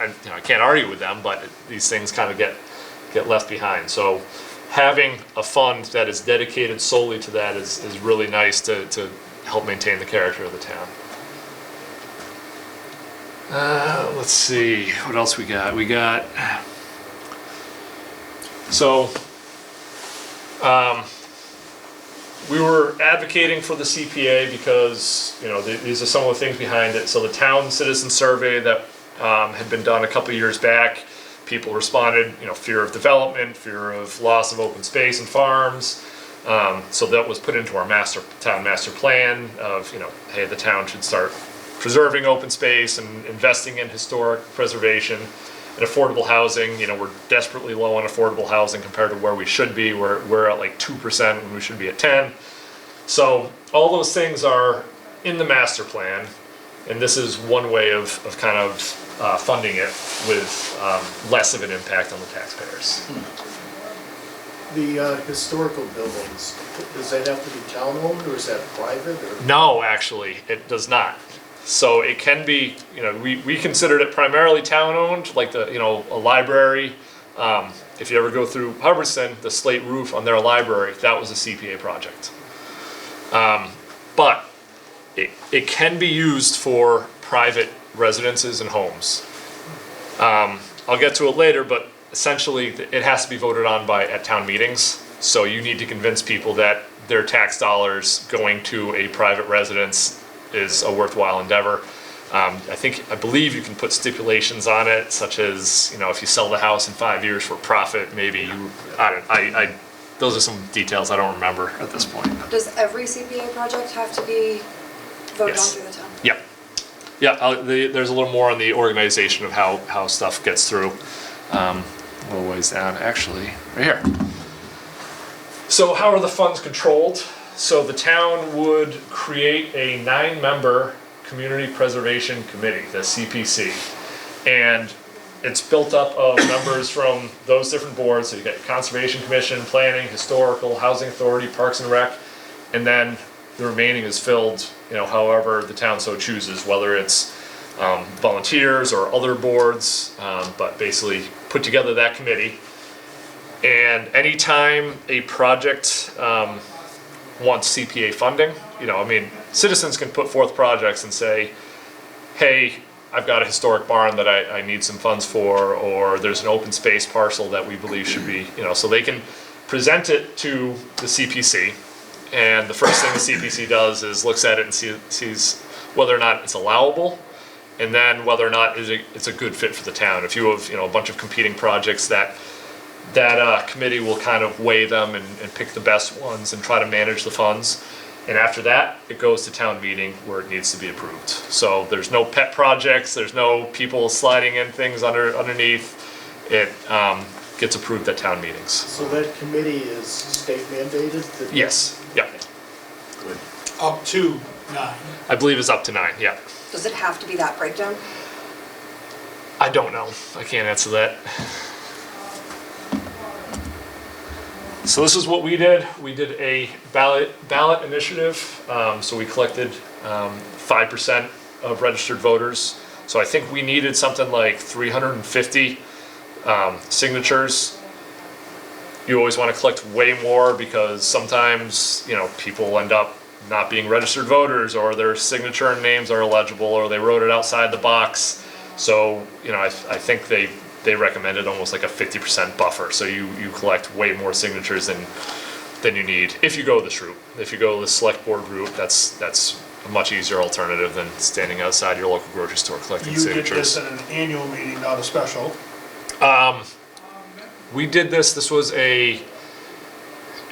I can't argue with them, but these things kind of get left behind. So having a fund that is dedicated solely to that is really nice to help maintain the character of the town. Let's see, what else we got? So, we were advocating for the CPA because, you know, these are some of the things behind it. So the town citizen survey that had been done a couple of years back, people responded, you know, fear of development, fear of loss of open space and farms. So that was put into our town master plan of, you know, hey, the town should start preserving open space and investing in historic preservation. And affordable housing, you know, we're desperately low on affordable housing compared to where we should be. We're at like 2% when we should be at 10. So all those things are in the master plan, and this is one way of kind of funding it with less of an impact on the taxpayers. The historical buildings, does that have to be town-owned, or is that private, or? No, actually, it does not. So it can be, you know, we considered it primarily town-owned, like a library. If you ever go through Hubbardston, the slate roof on their library, that was a CPA project. But it can be used for private residences and homes. I'll get to it later, but essentially it has to be voted on at town meetings. So you need to convince people that their tax dollars going to a private residence is a worthwhile endeavor. I believe you can put stipulations on it, such as, you know, if you sell the house in 5 years for profit, maybe those are some details I don't remember at this point. Does every CPA project have to be voted on Yes. through the town? Yep. Yeah, there's a little more on the organization of how stuff gets through. A little ways down, actually, right here. So how are the funds controlled? So the town would create a 9-member Community Preservation Committee, the CPC. And it's built up of members from those different boards. So you get Conservation Commission, Planning, Historical, Housing Authority, Parks and Rec, and then the remaining is filled, you know, however the town so chooses, whether it's volunteers or other boards, but basically put together that committee. And anytime a project wants CPA funding, you know, I mean, citizens can put forth projects and say, hey, I've got a historic barn that I need some funds for, or there's an open space parcel that we believe should be, you know, so they can present it to the CPC, and the first thing the CPC does is looks at it and sees whether or not it's allowable, and then whether or not it's a good fit for the town. If you have, a bunch of competing projects, that committee will kind of weigh them and pick the best ones and try to manage the funds. And after that, it goes to town meeting where it needs to be approved. So there's no pet projects, there's no people sliding in things underneath. It gets approved at town meetings. So that committee is state mandated? Yes, yeah. Good. Up to 9. I believe it's up to 9, yeah. Does it have to be that breakdown? I don't know. I can't answer that. So this is what we did. We did a ballot initiative. So we collected 5% of registered voters. So I think we needed something like 350 signatures. You always want to collect way more because sometimes, people end up not being registered voters, or their signature and names are illegible, or they wrote it outside the box. So, I think they recommended almost like a 50% buffer. So you collect way more signatures than you need if you go this route. If you go the select board route, that's a much easier alternative than standing outside your local grocery store collecting You did signatures. this at an annual meeting, not a special. We did this was a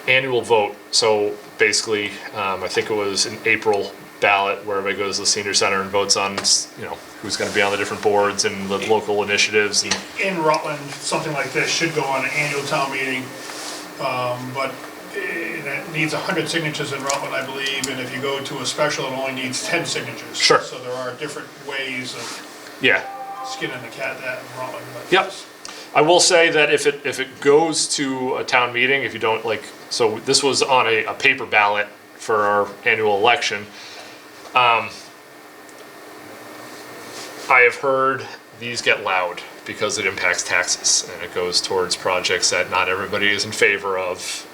annual vote. So basically, I think it was an April ballot where everybody goes to the senior center and votes on, who's going to be on the different boards and the local initiatives. And In Rutland, something like this should go on an annual town meeting, but it needs 100 signatures in Rutland, I believe, and if you go to a special, it only needs 10 signatures. Sure. So there are different ways of yeah. skinning the cat that in Rutland. but Yep. I will say that if it goes to a town meeting, if you don't so this was on a paper ballot for our annual election. I have heard these get loud because it impacts taxes and it goes towards projects that not everybody is in favor of.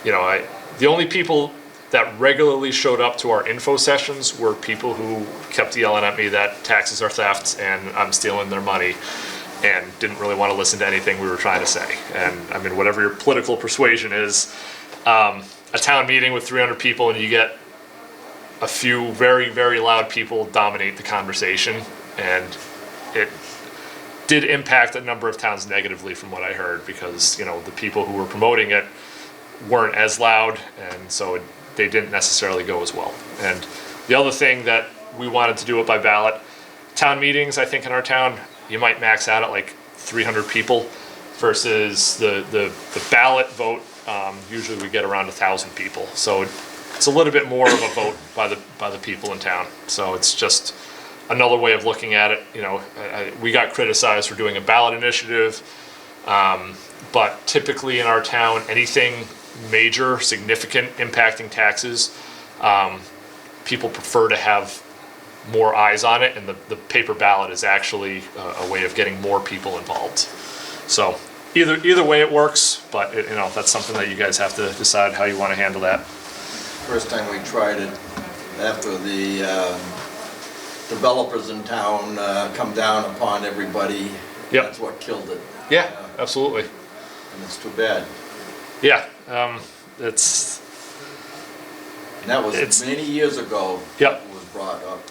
The only people that regularly showed up to our info sessions were people who kept yelling at me that taxes are theft and I'm stealing their money, and didn't really want to listen to anything we were trying to say. And I mean, whatever your political persuasion is, a town meeting with 300 people and you get a few very, very loud people dominate the conversation, and it did impact a number of towns negatively from what I heard, because the people who were promoting it weren't as loud, and so they didn't necessarily go as well. And the other thing that we wanted to do it by ballot, town meetings, I think in our town, you might max out at like 300 people versus the ballot vote, usually we get around 1,000 people. So it's a little bit more of a vote by the people in town. So it's just another way of looking at it. We got criticized for doing a ballot initiative, but typically in our town, anything major, significant, impacting taxes, people prefer to have more eyes on it, and the paper ballot is actually a way of getting more people involved. So either way it works, but that's something that you guys have to decide how you want to handle that. First time we tried it, after the developers in town come down upon everybody, Yep. that's what killed it. Yeah, absolutely. And it's too bad. Yeah, And that was It's- many years ago. Yep. It was brought up.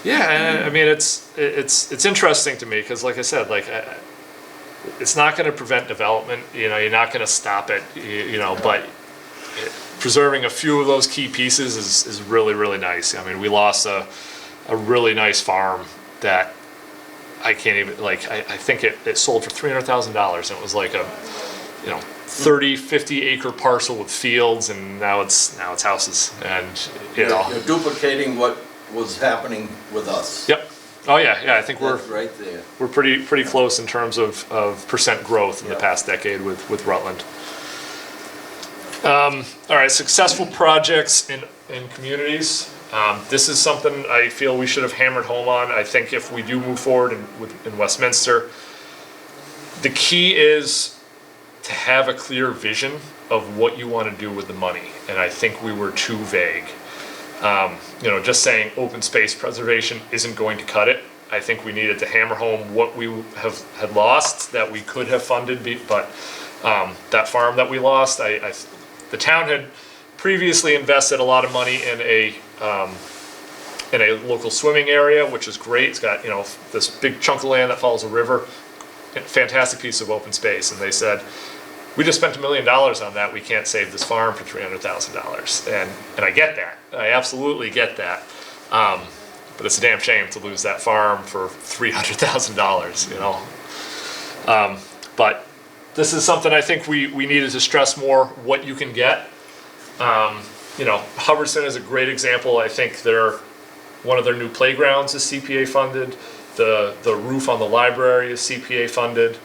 yeah. And I mean, it's interesting to me because, like I said, it's not going to prevent development. You're not going to stop it. But preserving a few of those key pieces is really, really nice. I mean, we lost a really nice farm that I can't even I think it sold for $300,000, and it was like a 30-50 acre parcel with fields, and now it's houses, and You're duplicating what was happening with us. Yep. Oh yeah. I think That's right there. we're pretty close in terms of percent growth in the Yeah. past decade with Rutland. All right, successful projects in communities. This is something I feel we should have hammered home on. I think if we do move forward in Westminster, the key is to have a clear vision of what you want to do with the money. And I think we were too vague. Just saying open space preservation isn't going to cut it. I think we needed to hammer home what we had lost that we could have funded, but that farm that we lost, the town had previously invested a lot of money in a in a local swimming area, which is great. It's got, this big chunk of land that follows a river, fantastic piece of open space. And they said, we just spent $1 million on that. We can't save this farm for $300,000. And I get that. I absolutely get that. But it's a damn shame to lose that farm for $300,000, But this is something I think we needed to stress more, what you can get. Hubbardston is a great example. I think one of their new playgrounds is CPA funded. The roof on the library is CPA funded.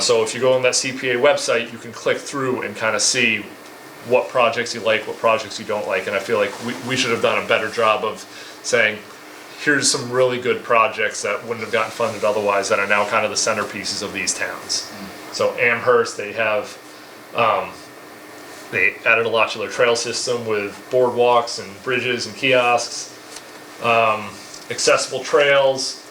So if you go on that CPA website, you can click through and kind of see what projects you like, what projects you don't like. And I feel like we should have done a better job of saying, here's some really good projects that wouldn't have gotten funded otherwise that are now kind of the centerpieces of these towns. So Amherst, they added a lot to their trail system with boardwalks and bridges and kiosks, accessible trails,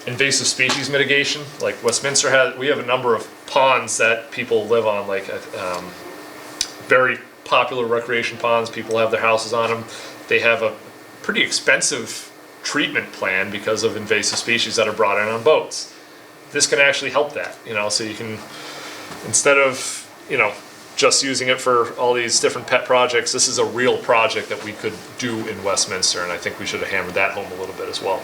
invasive species mitigation. Like Westminster we have a number of ponds that people live on, like very popular recreation ponds. People have their houses on them. They have a pretty expensive treatment plan because of invasive species that are brought in on boats. This can actually help that, so you can, instead of, just using it for all these different pet projects, this is a real project that we could do in Westminster, and I think we should have hammered that home a little bit as well.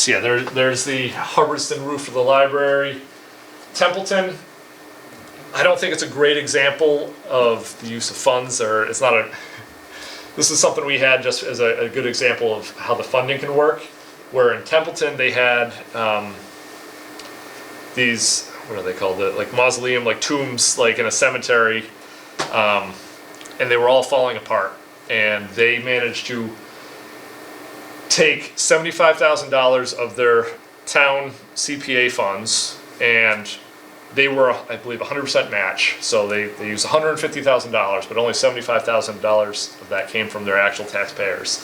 There's the Hubbardston roof of the library. Templeton, I don't think it's a great example of the use of funds, this is something we had just as a good example of how the funding can work, where in Templeton they had these, what are they called, like mausoleum, like tombs, like in a cemetery, and they were all falling apart, and they managed to take $75,000 of their town CPA funds, and they were, I believe, 100% match. So they used $150,000, but only $75,000 of that came from their actual taxpayers.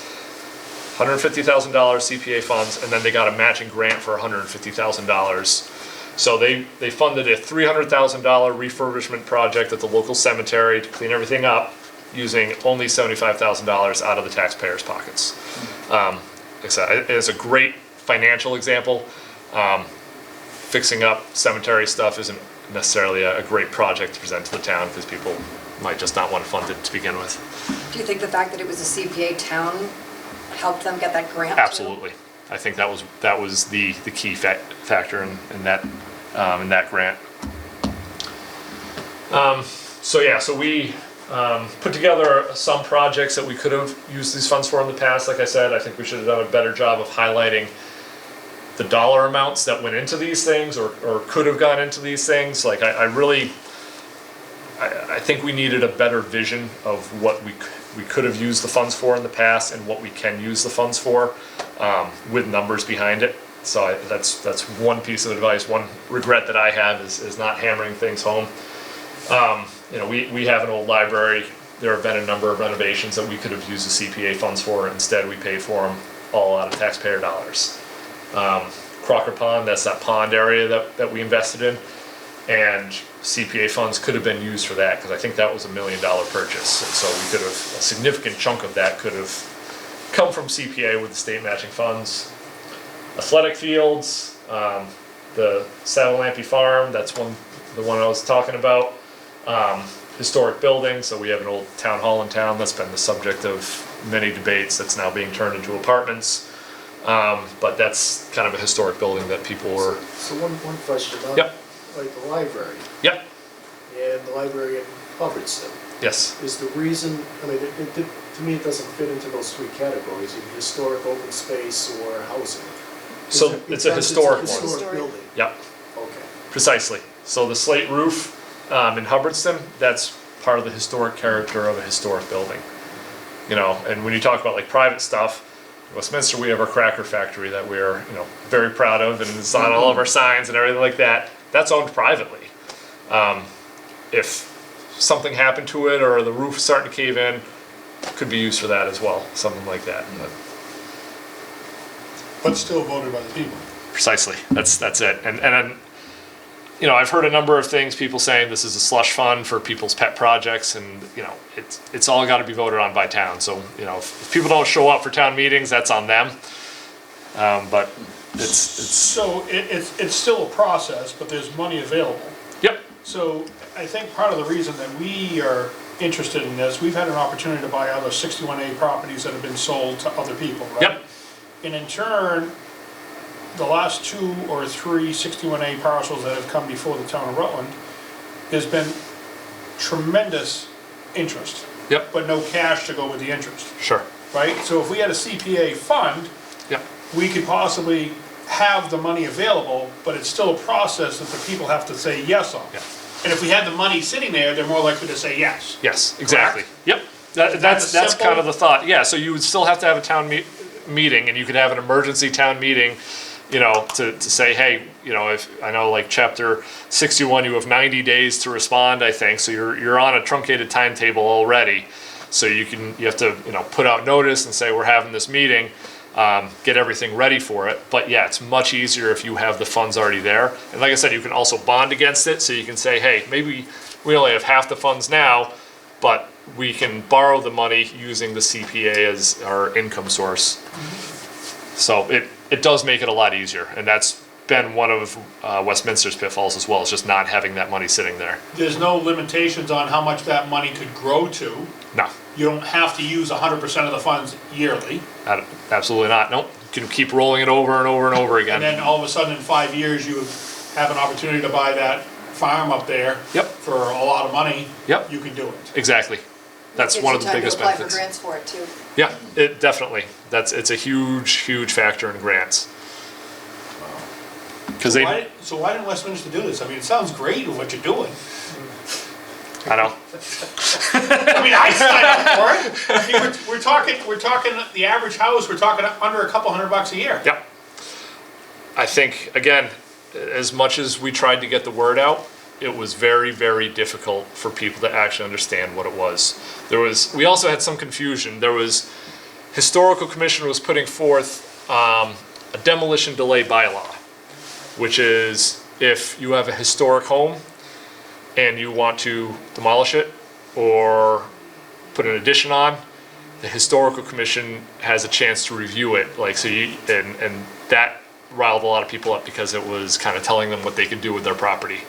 $150,000 CPA funds, and then they got a matching grant for $150,000. So they funded a $300,000 refurbishment project at the local cemetery to clean everything up, using only $75,000 out of the taxpayers' pockets. Like I said, it's a great financial example. Fixing up cemetery stuff isn't necessarily a great project to present to the town because people might just not want to fund it to begin with. Do you think the fact that it was a CPA town helped them get that grant? Absolutely. I think that was the key factor in that grant. So we put together some projects that we could have used these funds for in the past. Like I said, I think we should have done a better job of highlighting the dollar amounts that went into these things or could have gone into these things. Like I think we needed a better vision of what we could have used the funds for in the past and what we can use the funds for, with numbers behind it. So that's one piece of advice. One regret that I have is not hammering things home. We have an old library. There have been a number of renovations that we could have used the CPA funds for. Instead, we paid for them all out of taxpayer dollars. Crocker Pond, that's that pond area that we invested in, and CPA funds could have been used for that because I think that was $1 million purchase, and so a significant chunk of that could have come from CPA with the state matching funds. Athletic fields, the Savalampi Farm, that's the one I was talking about. Historic buildings, so we have an old town hall in town that's been the subject of many debates that's now being turned into apartments. But that's kind of a historic building that people were. So one question on, Yep. like the library Yep. and the library in Hubbardston. Yes. Is the reason, I mean, to me, it doesn't fit into those three categories, either historic, open space, or housing. So it's a historic one. Historic building, Yep. okay. Precisely. So the slate roof in Hubbardston, that's part of the historic character of a historic building. And when you talk about like private stuff, in Westminster we have our cracker factory that we're very proud of, and it's on all of our signs and everything like that. That's owned privately. If something happened to it or the roof is starting to cave in, it could be used for that as well, something like that. But still voted by the people. Precisely. That's it. And you know, I've heard a number of things, people saying this is a slush fund for people's pet projects, and, you know, it's all got to be voted on by town. So, you know, if people don't show up for town meetings, that's on them. But it's, So it's still a process, but there's money available. yep, So I think part of the reason that we are interested in this, we've had an opportunity to buy other 61A properties that have been sold to other people, right? Yep. And in turn, the last 2 or 3 61A parcels that have come before the town of Rutland, there's been tremendous interest, yep, but no cash to go with the interest, sure, right? So if we had a CPA fund, yep, we could possibly have the money available, but it's still a process that the people have to say yes on. yeah. And if we had the money sitting there, they're more likely to say yes. Yes, exactly. Correct? Yep. That's simple? kind of the thought. Yeah, so you would still have to have a town meeting, and you could have an emergency town meeting, you know, to say, hey, you know, if I know like chapter 61, you have 90 days to respond, I think. So you're on a truncated timetable already. So you have to, you know, put out notice and say we're having this meeting. Get everything ready for it. But yeah, it's much easier if you have the funds already there. And like I said, you can also bond against it. So you can say, hey, maybe we only have half the funds now, but we can borrow the money using the CPA as our income source. So it does make it a lot easier. And that's been one of Westminster's pitfalls as well, is just not having that money sitting there. There's no limitations on how much that money could grow to. No, You don't have to use 100% of the funds yearly. absolutely not. Nope. You can keep rolling it over and over and over again. And then all of a sudden in 5 years, you have an opportunity to buy that farm up there. Yep. For a lot of money. Yep. You can do it. Exactly. That's one of the biggest benefits. Gives you time to apply for grants for it too. Yeah, it definitely. It's a huge factor in grants. Because So why didn't Westminster do this? I mean, it sounds great with what you're doing. I know. I mean, I signed up for it. I mean, we're talking the average house, we're talking under a couple $100 a year. Yep. I think, again, as much as we tried to get the word out, it was very difficult for people to actually understand what it was. We also had some confusion. Historical Commission was putting forth a demolition delay bylaw, which is if you have a historic home and you want to demolish it or put an addition on, the Historical Commission has a chance to review it. And that riled a lot of people up because it was kind of telling them what they could do with their property.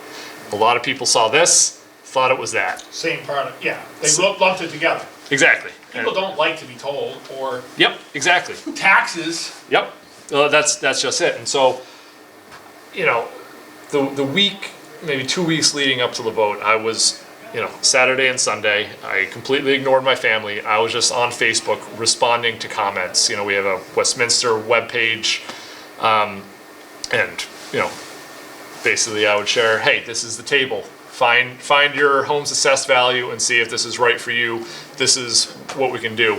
A lot of people saw this, thought it was that. Same product, yeah. They lumped it together. Exactly. People don't like to be told, or Yep, exactly. taxes. Yep. That's just it. And so, you know, the week, maybe 2 weeks leading up to the vote, I was, you know, Saturday and Sunday, I completely ignored my family. I was just on Facebook responding to comments. You know, we have a Westminster webpage, and, you know, basically I would share, hey, this is the table. Find your home's assessed value and see if this is right for you. This is what we can do.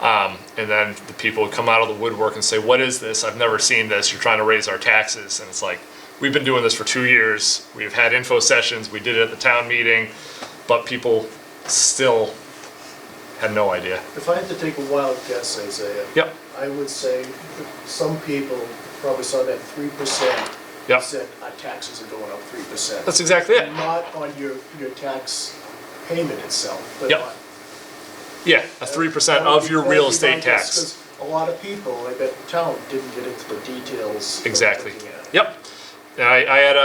And then the people would come out of the woodwork and say, what is this? I've never seen this. You're trying to raise our taxes. And it's like, we've been doing this for 2 years. We've had info sessions. We did it at the town meeting, but people still had no idea. If I had to take a wild guess, Isaiah, Yep. I would say some people probably saw that 3%. Yep. Said our taxes are going up 3%. That's exactly it. Not on your tax payment itself, but Yep. on. Yeah, a 3% of your real estate tax. Because a lot of people, I bet the town didn't get into the details. of Exactly. looking at it. Yep. And I had,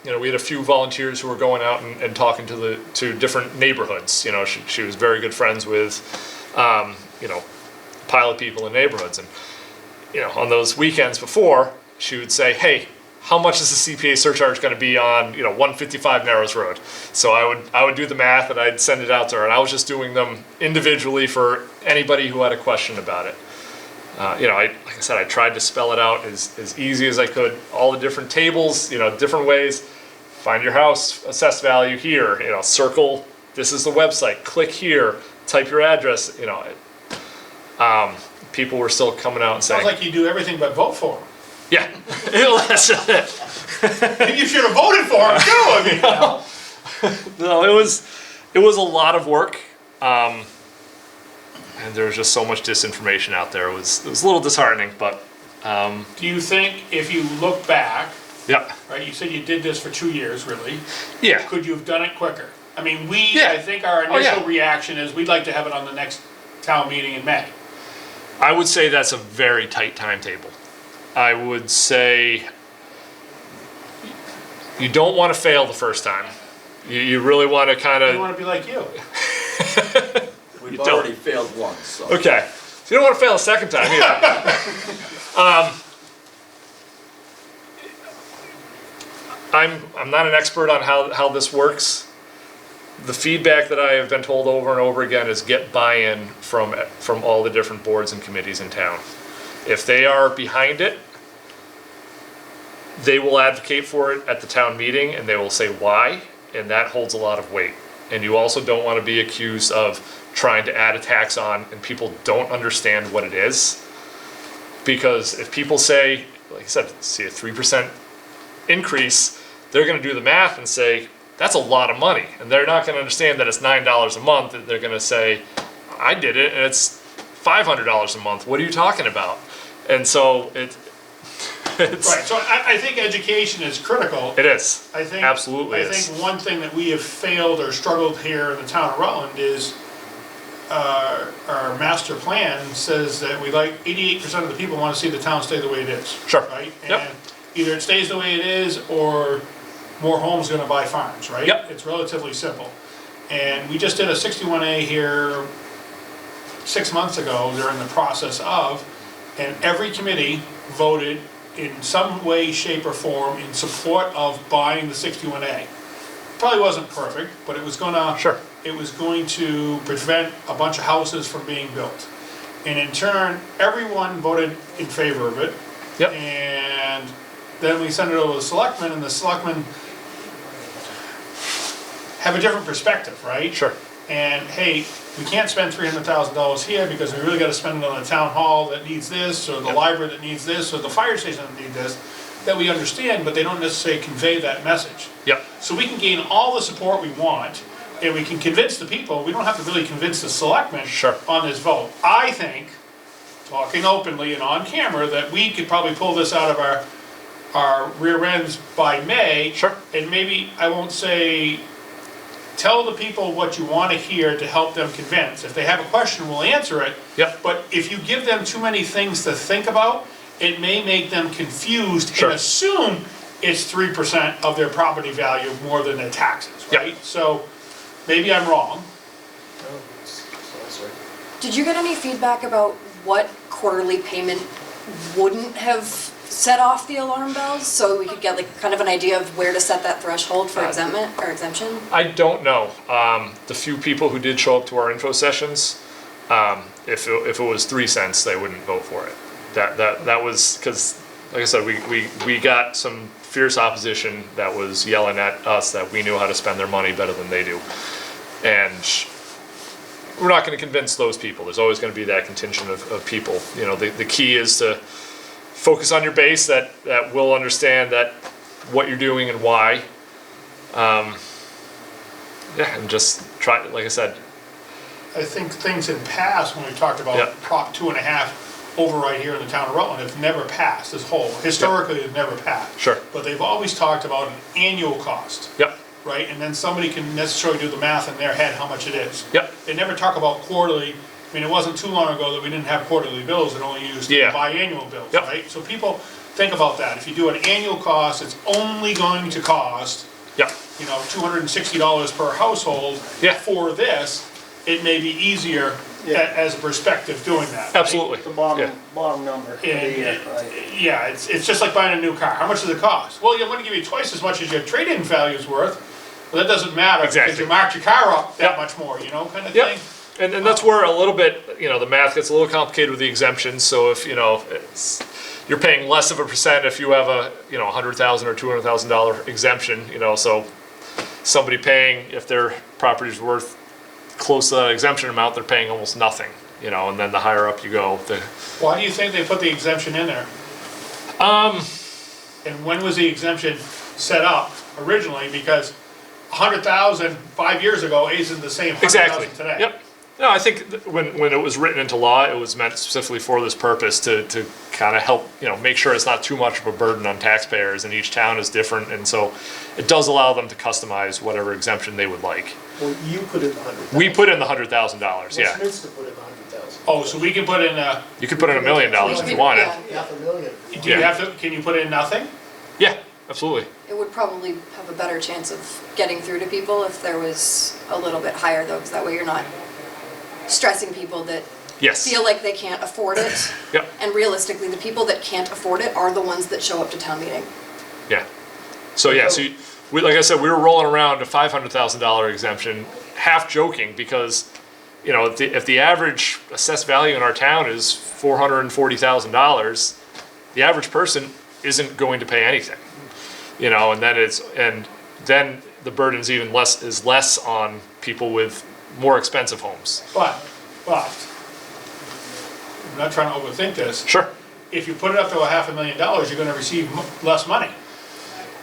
you know, we had a few volunteers who were going out and talking to different neighborhoods. You know, she was very good friends with, you know, a pile of people in neighborhoods. And, you know, on those weekends before, she would say, hey, how much is the CPA surcharge going to be on, you know, 155 Narrows Road? So I would do the math and I'd send it out to her, and I was just doing them individually for anybody who had a question about it. You know, like I said, I tried to spell it out as easy as I could. All the different tables, you know, different ways. Find your house assessed value here. You know, circle. This is the website. Click here. Type your address. You know, people were still coming out and saying, Sounds like you do everything but vote for them. yeah, that's it. Maybe you should have voted for them too. I mean, you know. No, it was a lot of work, and there was just so much disinformation out there. It was a little disheartening, but Do you think if you look back Yeah, right? You said you did this for 2 years, really. yeah, Could you have done it quicker? I mean, Yeah. I think our Oh, yeah. initial reaction is we'd like to have it on the next town meeting in May. I would say that's a very tight timetable. I would say you don't want to fail the first time. You really want to kind We of, want to be like you. We've don't. already failed once, so. okay, so you don't want to fail a second time either. I'm not an expert on how this works. The feedback that I have been told over and over again is get buy-in from all the different boards and committees in town. If they are behind it, they will advocate for it at the town meeting and they will say why, and that holds a lot of weight. And you also don't want to be accused of trying to add a tax on and people don't understand what it is. Because if people say, like I said, see a 3% increase, they're going to do the math and say, that's a lot of money. And they're not going to understand that it's $9 a month. They're going to say, I did it and it's $500 a month. What are you talking about? And so it's Right, so I think education is critical. it is. I think Absolutely I is. think one thing that we have failed or struggled here in the town of Rutland is our master plan says that we like 88% of the people want to see the town stay the way it is. Sure. Right? Yep. And either it stays the way it is or more homes are going to buy farms, right? Yep. It's relatively simple. And we just did a 61A here 6 months ago. They're in the process of, and every committee voted in some way, shape, or form in support of buying the 61A. Probably wasn't perfect, but it was gonna. Sure. It was going to prevent a bunch of houses from being built. And in turn, everyone voted in favor of it. Yep. And then we sent it over to the selectmen, and the selectmen have a different perspective, right? Sure. And hey, we can't spend $300,000 here because we really gotta spend it on the town hall that needs this, or the Yep. library that needs this, or the fire station that needs this, that we understand, but they don't necessarily convey that message. Yep. So we can gain all the support we want, and we can convince the people, we don't have to really convince the selectmen Sure. on this vote. I think, talking openly and on camera, that we could probably pull this out of our rear ends by May. Sure. And maybe, I won't say, tell the people what you want to hear to help them convince. If they have a question, we'll answer it. Yep. But if you give them too many things to think about, it may make them confused Sure. and assume it's 3% of their property value more than their taxes, Yep. right? So, maybe I'm wrong. Did you get any feedback about what quarterly payment wouldn't have set off the alarm bells? So we could get like kind of an idea of where to set that threshold for exemption or exemption? I don't know. The few people who did show up to our info sessions, if it was 3 cents, they wouldn't vote for it. That was because, like I said, we got some fierce opposition that was yelling at us that we knew how to spend their money better than they do, and we're not going to convince those people. There's always going to be that contingent of people. You know, the key is to focus on your base that will understand that what you're doing and why. Yeah, and just try, like I said. I think things in past, when we talked about Yep. Prop 2.5 override here in the town of Rutland, have never passed as whole. Historically, they've never passed. Sure. But they've always talked about an annual cost, Yep. right? And then somebody can necessarily do the math in their head how much it is. Yep. They never talk about quarterly. I mean, it wasn't too long ago that we didn't have quarterly bills and only used Yeah. biannual bills, Yep. right? So people think about that. If you do an annual cost, it's only going to cost, Yep. you know, $260 per household Yeah. for this. It may be easier as a perspective doing that. right? Absolutely. The Yeah. bottom number for the And, year, right? yeah, it's just like buying a new car. How much does it cost? Well, I'm gonna give you twice as much as your trade-in value is worth. But that doesn't matter because Exactly. you marked your car up that Yep. much more, you know, kind of Yep. thing. And that's where a little bit, you know, the math gets a little complicated with the exemptions. So if, you know, you're paying less of a percent if you have a, you know, $100,000 or $200,000 exemption, you know, so somebody paying, if their property's worth close to that exemption amount, they're paying almost nothing, you know, and then the higher up you go, the, Why do you think they put the exemption in there? And when was the exemption set up originally? Because 100,000 5 years ago isn't the same 100,000 exactly. today. Yep. No, I think when it was written into law, it was meant specifically for this purpose to kind of help, make sure it's not too much of a burden on taxpayers, and each town is different, and so it does allow them to customize whatever exemption they would like. Well, you put in the $100,000. We put in the $100,000, yeah. Westminster put in the $100,000. Oh, so we can put in a, You could put in $1 million if you wanted. Yeah. $500,000. do you Yeah. have to, can you put in nothing? Yeah, absolutely. It would probably have a better chance of getting through to people if there was a little bit higher though, because that way you're not stressing people that Yes. feel like they can't afford it. Yep. And realistically, the people that can't afford it are the ones that show up to town meeting. Yeah. So yeah, like I said, we were rolling around a $500,000 exemption, half joking because, if the average assessed value in our town is $440,000, the average person isn't going to pay anything. And then the burden is even less on people with more expensive homes. But, I'm not trying to overthink this. Sure. If you put it up to $500,000, you're gonna receive less money,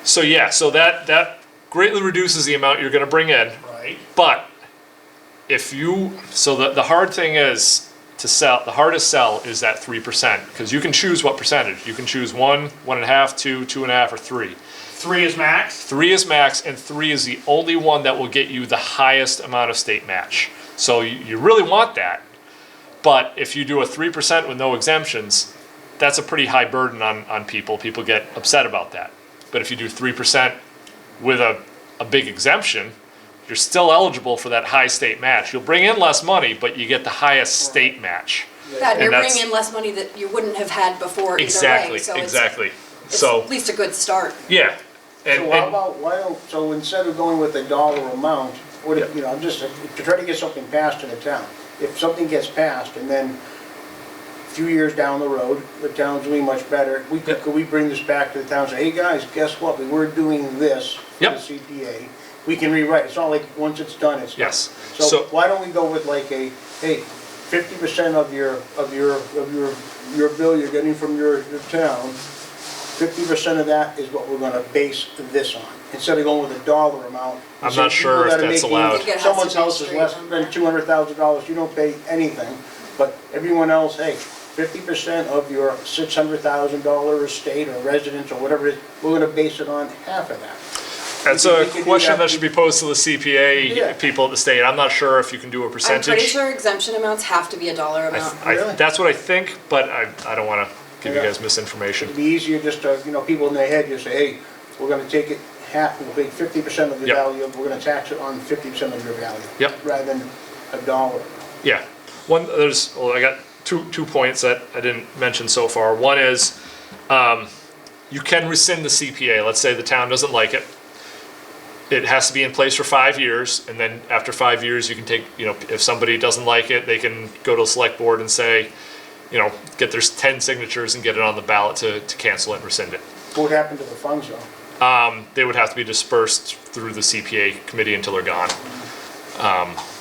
So yeah, so that greatly reduces the amount you're gonna bring in. right? But the hard thing is to sell, the hardest sell is that 3%, because you can choose what percentage. You can choose 1, 1.5, 2, 2.5, or 3. 3 is max? 3 is max, and 3 is the only one that will get you the highest amount of state match. So you really want that. But if you do a 3% with no exemptions, that's a pretty high burden on people. People get upset about that. But if you do 3% with a big exemption, you're still eligible for that high state match. You'll bring in less money, but you get the highest state match. That you're And that's- bringing in less money that you wouldn't have had before Exactly, either way. So exactly. it's So, at least a good start. yeah. And, So how and about, so instead of going with a dollar amount, I'm just, to try to get something passed in the town. If something gets passed and then a few years down the road, the town's doing much better, could we bring this back to the town and say, hey guys, guess what, we were doing this for the Yep. CPA. We can rewrite, it's not like, once it's done, it's done. Yes. So So- why don't we go with like hey, 50% of your bill you're getting from your town, 50% of that is what we're gonna base this on, instead of going with a dollar amount. I'm So not sure people if that are that's making- allowed. I think it has Someone's to be house is straight less on than that. $200,000, you don't pay anything, but everyone else, hey, 50% of your $600,000 estate or residence or whatever it is, we're gonna base it on half of that. that's we a could do question that. that should be posed to the CPA Yeah. people at the state. I'm not sure if you can do a I'm percentage. pretty sure exemption amounts have to be a dollar amount. Really? That's what I think, but I don't want to give you Yeah. guys misinformation. It'd be easier just to, people in their head just say, hey, we're gonna take it half, we'll take 50% of the Yep. value, we're gonna tax it on 50% of your value. Yep. Rather than a dollar. Yeah. I got two points that I didn't mention so far. One is, you can rescind the CPA. Let's say the town doesn't like it. It has to be in place for 5 years, and then after 5 years, you can take, if somebody doesn't like it, they can go to the select board and say, get their 10 signatures and get it on the ballot to cancel it and rescind it. What would happen to the funds though? They would have to be dispersed through the CPA committee until they're gone.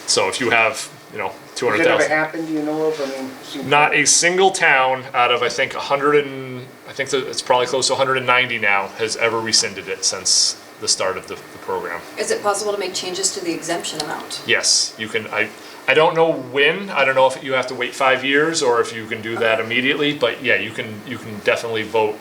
So if you have, Has it ever 200,000. happened, do you know of? I mean, seems Not like- a single town out of, I think, I think that it's probably close to 190 now, has ever rescinded it since the start of the program. Is it possible to make changes to the exemption amount? Yes, you can, I don't know when, I don't know if you have to wait 5 years or if you can do that immediately, but yeah, you can definitely vote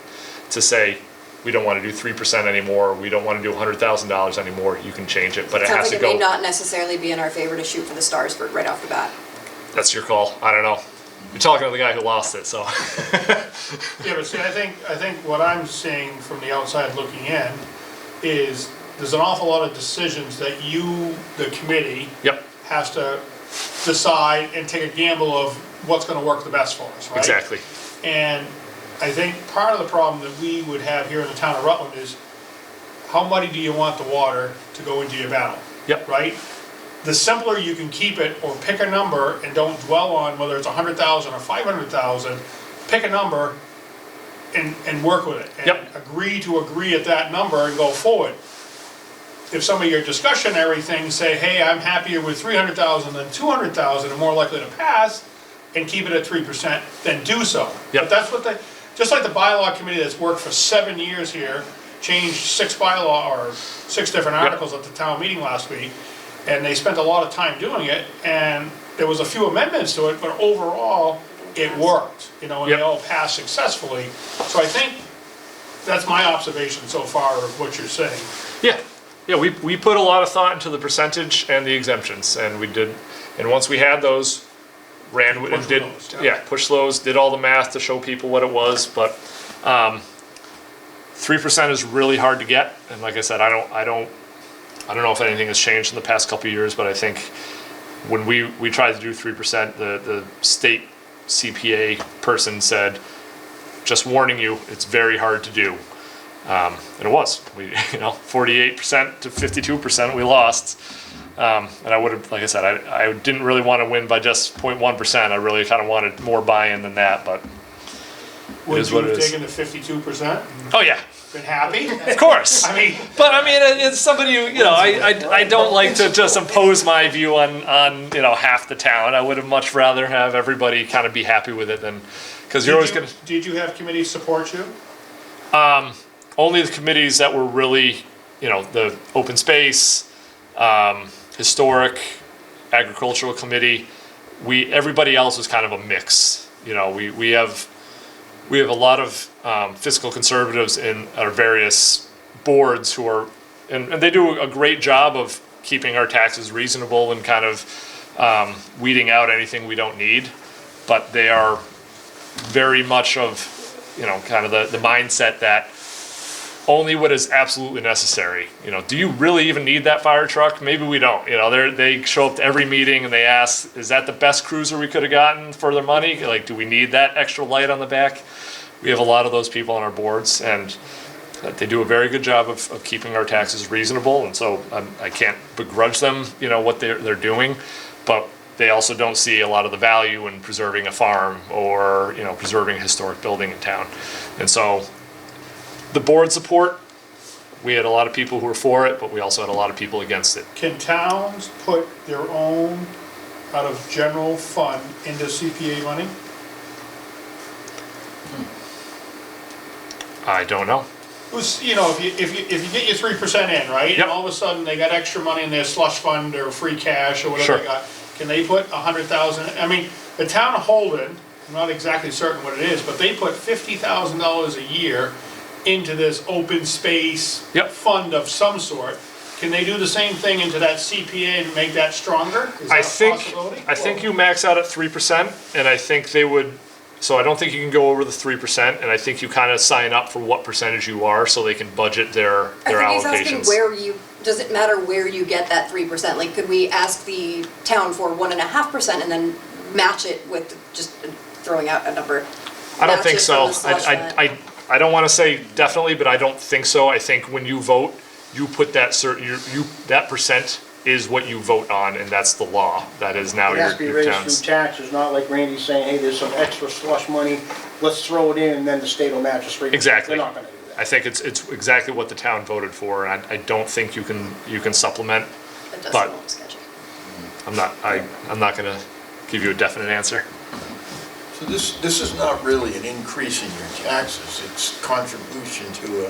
to say, we don't want to do 3% anymore, we don't want to do $100,000 anymore, you can change it, but it has Sounds to like it may go. not necessarily be in our favor to shoot for the stars for right off the bat. That's your call, I don't know. You're talking to the guy who lost it, so. Yeah, but see, I think what I'm seeing from the outside looking in is there's an awful lot of decisions that you, the committee, Yep, has to decide and take a gamble of what's gonna work the best for us, right? exactly. And I think part of the problem that we would have here in the town of Rutland is, how muddy do you want the water to go into your battle? Yep. Right? The simpler you can keep it, or pick a number and don't dwell on whether it's 100,000 or 500,000, pick a number and work with it. Yep. And agree at that number and go forward. If some of your discussionary things say, hey, I'm happier with 300,000 than 200,000 and more likely to pass, and keep it at 3%, then do so. Yep. But that's what just like the bylaw committee that's worked for 7 years here, changed 6 different Yep. articles at the town meeting last week, and they spent a lot of time doing it, and there was a few amendments to it, but overall, it worked, and they Yep. all passed successfully. So I think that's my observation so far of what you're saying. Yeah, yeah, we put a lot of thought into the percentage and the exemptions, and we did, and once we had those, ran with and Pushed did, those, yeah. yeah, push those, did all the math to show people what it was, but 3% is really hard to get, and like I said, I don't know if anything has changed in the past couple of years, but I think when we tried to do 3%, the state CPA person said, just warning you, it's very hard to do. And it was. 48% to 52% we lost. And I would have, like I said, I didn't really want to win by just 0.1%. I really kind of wanted more buy-in than that, but Would is you what it have is. taken the 52%? Oh yeah, Been happy? of course. I mean, But I mean, it's somebody who, I don't like to just impose my view on half the town. I would have much rather have everybody kind of be happy with it than, because you're always gonna, did you have committees support you? only the committees that were really, the open space, historic, agricultural committee, everybody else was kind of a mix. We have a lot of fiscal conservatives in our various boards who are, and they do a great job of keeping our taxes reasonable and kind of weeding out anything we don't need. But they are very much of, kind of the mindset that only what is absolutely necessary. Do you really even need that fire truck? Maybe we don't. They show up to every meeting and they ask, is that the best cruiser we could have gotten for their money? Like, do we need that extra light on the back? We have a lot of those people on our boards, and they do a very good job of keeping our taxes reasonable. And so I can't begrudge them, what they're doing, but they also don't see a lot of the value in preserving a farm or, preserving a historic building in town. And so the board support, we had a lot of people who were for it, but we also had a lot of people against it. Can towns put their own out of general fund into CPA money? I don't know. If you get your 3% in, right? Yep. And all of a sudden they got extra money in their slush fund or free cash or whatever Sure. they got, can they put 100,000? I mean, the town of Holden, I'm not exactly certain what it is, but they put $50,000 a year into this open space Yep. fund of some sort. Can they do the same thing into that CPA and make that stronger? Is that a possibility? I think you max out at 3%, and I think they would. So I don't think you can go over the 3%, and I think you kind of sign up for what percentage you are, so they can budget their I think he's allocations. asking does it matter where you get that 3%? Like, could we ask the town for 1.5% and then match it with just throwing out a number? I don't Match think it so. from the slush fund? I don't want to say definitely, but I don't think so. I think when you vote, you put that that percent is what you vote on, and that's the law. That is now It has to be your raised town's. through taxes, not like Randy's saying, hey, there's some extra slush money, let's throw it in, and then the state will match us 3%. Exactly. They're not gonna do that. I think it's exactly what the town voted for, and I don't think you can supplement. That does but- seem a little sketchy. I'm not gonna give you a definite answer. So this is not really an increase in your taxes, it's contribution to a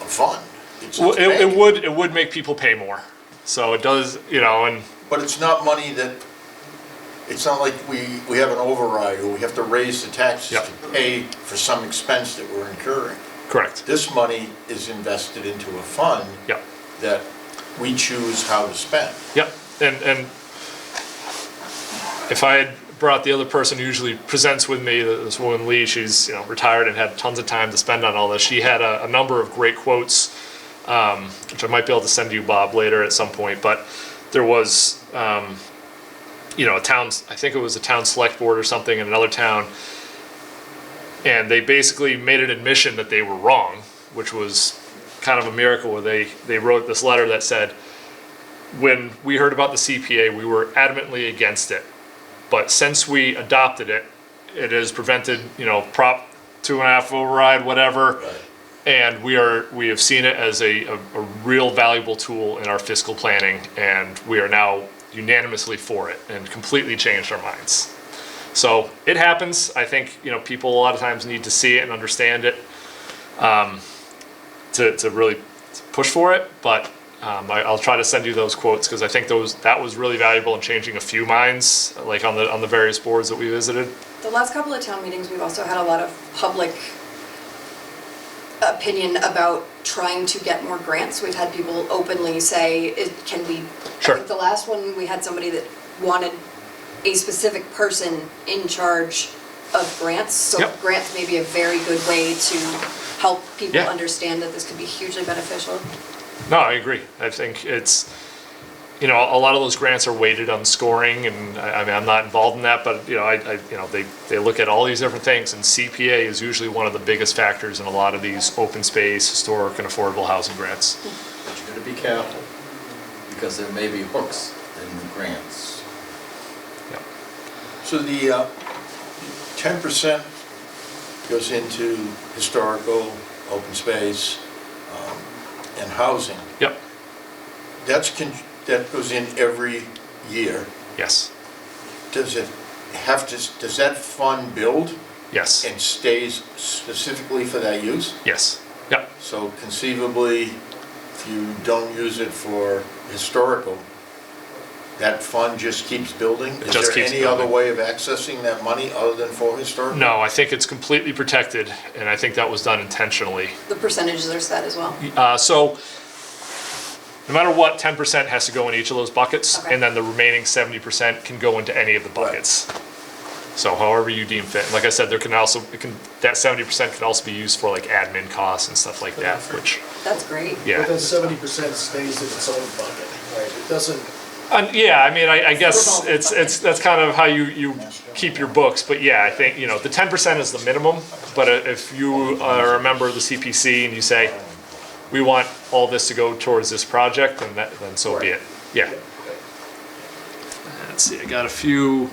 fund. It's Well, banking. it would make people pay more. So it does, and But it's not money that, it's not like we have an override or we have to raise the taxes Yep. to pay for some expense that we're incurring. correct. This money is invested into a fund Yep. that we choose how to spend. Yep. And if I had brought the other person who usually presents with me, this woman Lee, she's retired and had tons of time to spend on all this. She had a number of great quotes, which I might be able to send you, Bob, later at some point. But there was, a town, I think it was a town select board or something in another town, and they basically made an admission that they were wrong, which was kind of a miracle, where they wrote this letter that said, when we heard about the CPA, we were adamantly against it. But since we adopted it, it has prevented, Prop 2.5 override, whatever. Right. And we have seen it as a real valuable tool in our fiscal planning, and we are now unanimously for it and completely changed our minds. So it happens. I think, people a lot of times need to see it and understand it, to really push for it. But I'll try to send you those quotes, because I think that was really valuable in changing a few minds, like on the various boards that we visited. The last couple of town meetings, we've also had a lot of public opinion about trying to get more grants. We've had people openly say, can we? Sure. I think the last one, we had somebody that wanted a specific person in charge of grants. So Yep. grants may be a very good way to help people Yeah. understand that this could be hugely beneficial. No, I agree. I think it's, a lot of those grants are weighted on scoring, and I mean, I'm not involved in that, but, they look at all these different things, and CPA is usually one of the biggest factors in a lot of these open space, historic, and affordable housing grants. But you gotta be careful, because there may be hooks in the grants. Yep. So the 10% goes into historical, open space, and housing. Yep, That goes in every year. yes, Does that fund build yes, and stays specifically for that use? yes, yep. So conceivably, if you don't use it for historical, that fund just keeps building? It just keeps Is there any other building. way of accessing that money other than for historical? No, I think it's completely protected, and I think that was done intentionally. The percentages are set as well. So, no matter what, 10% has to go in each of those buckets, Okay. and then the remaining 70% can go into any of the buckets. So however you deem fit. And like I said, that 70% can also be used for like admin costs and stuff like that, which, That's great. yeah. But then 70% stays in its own bucket, right? It doesn't, Yeah, I mean, I guess that's kind of how you keep your books, but yeah, I think, the 10% is the minimum, but if you are a member of the CPC and you say, we want all this to go towards this project, then so be it, yeah. Let's see, I got a few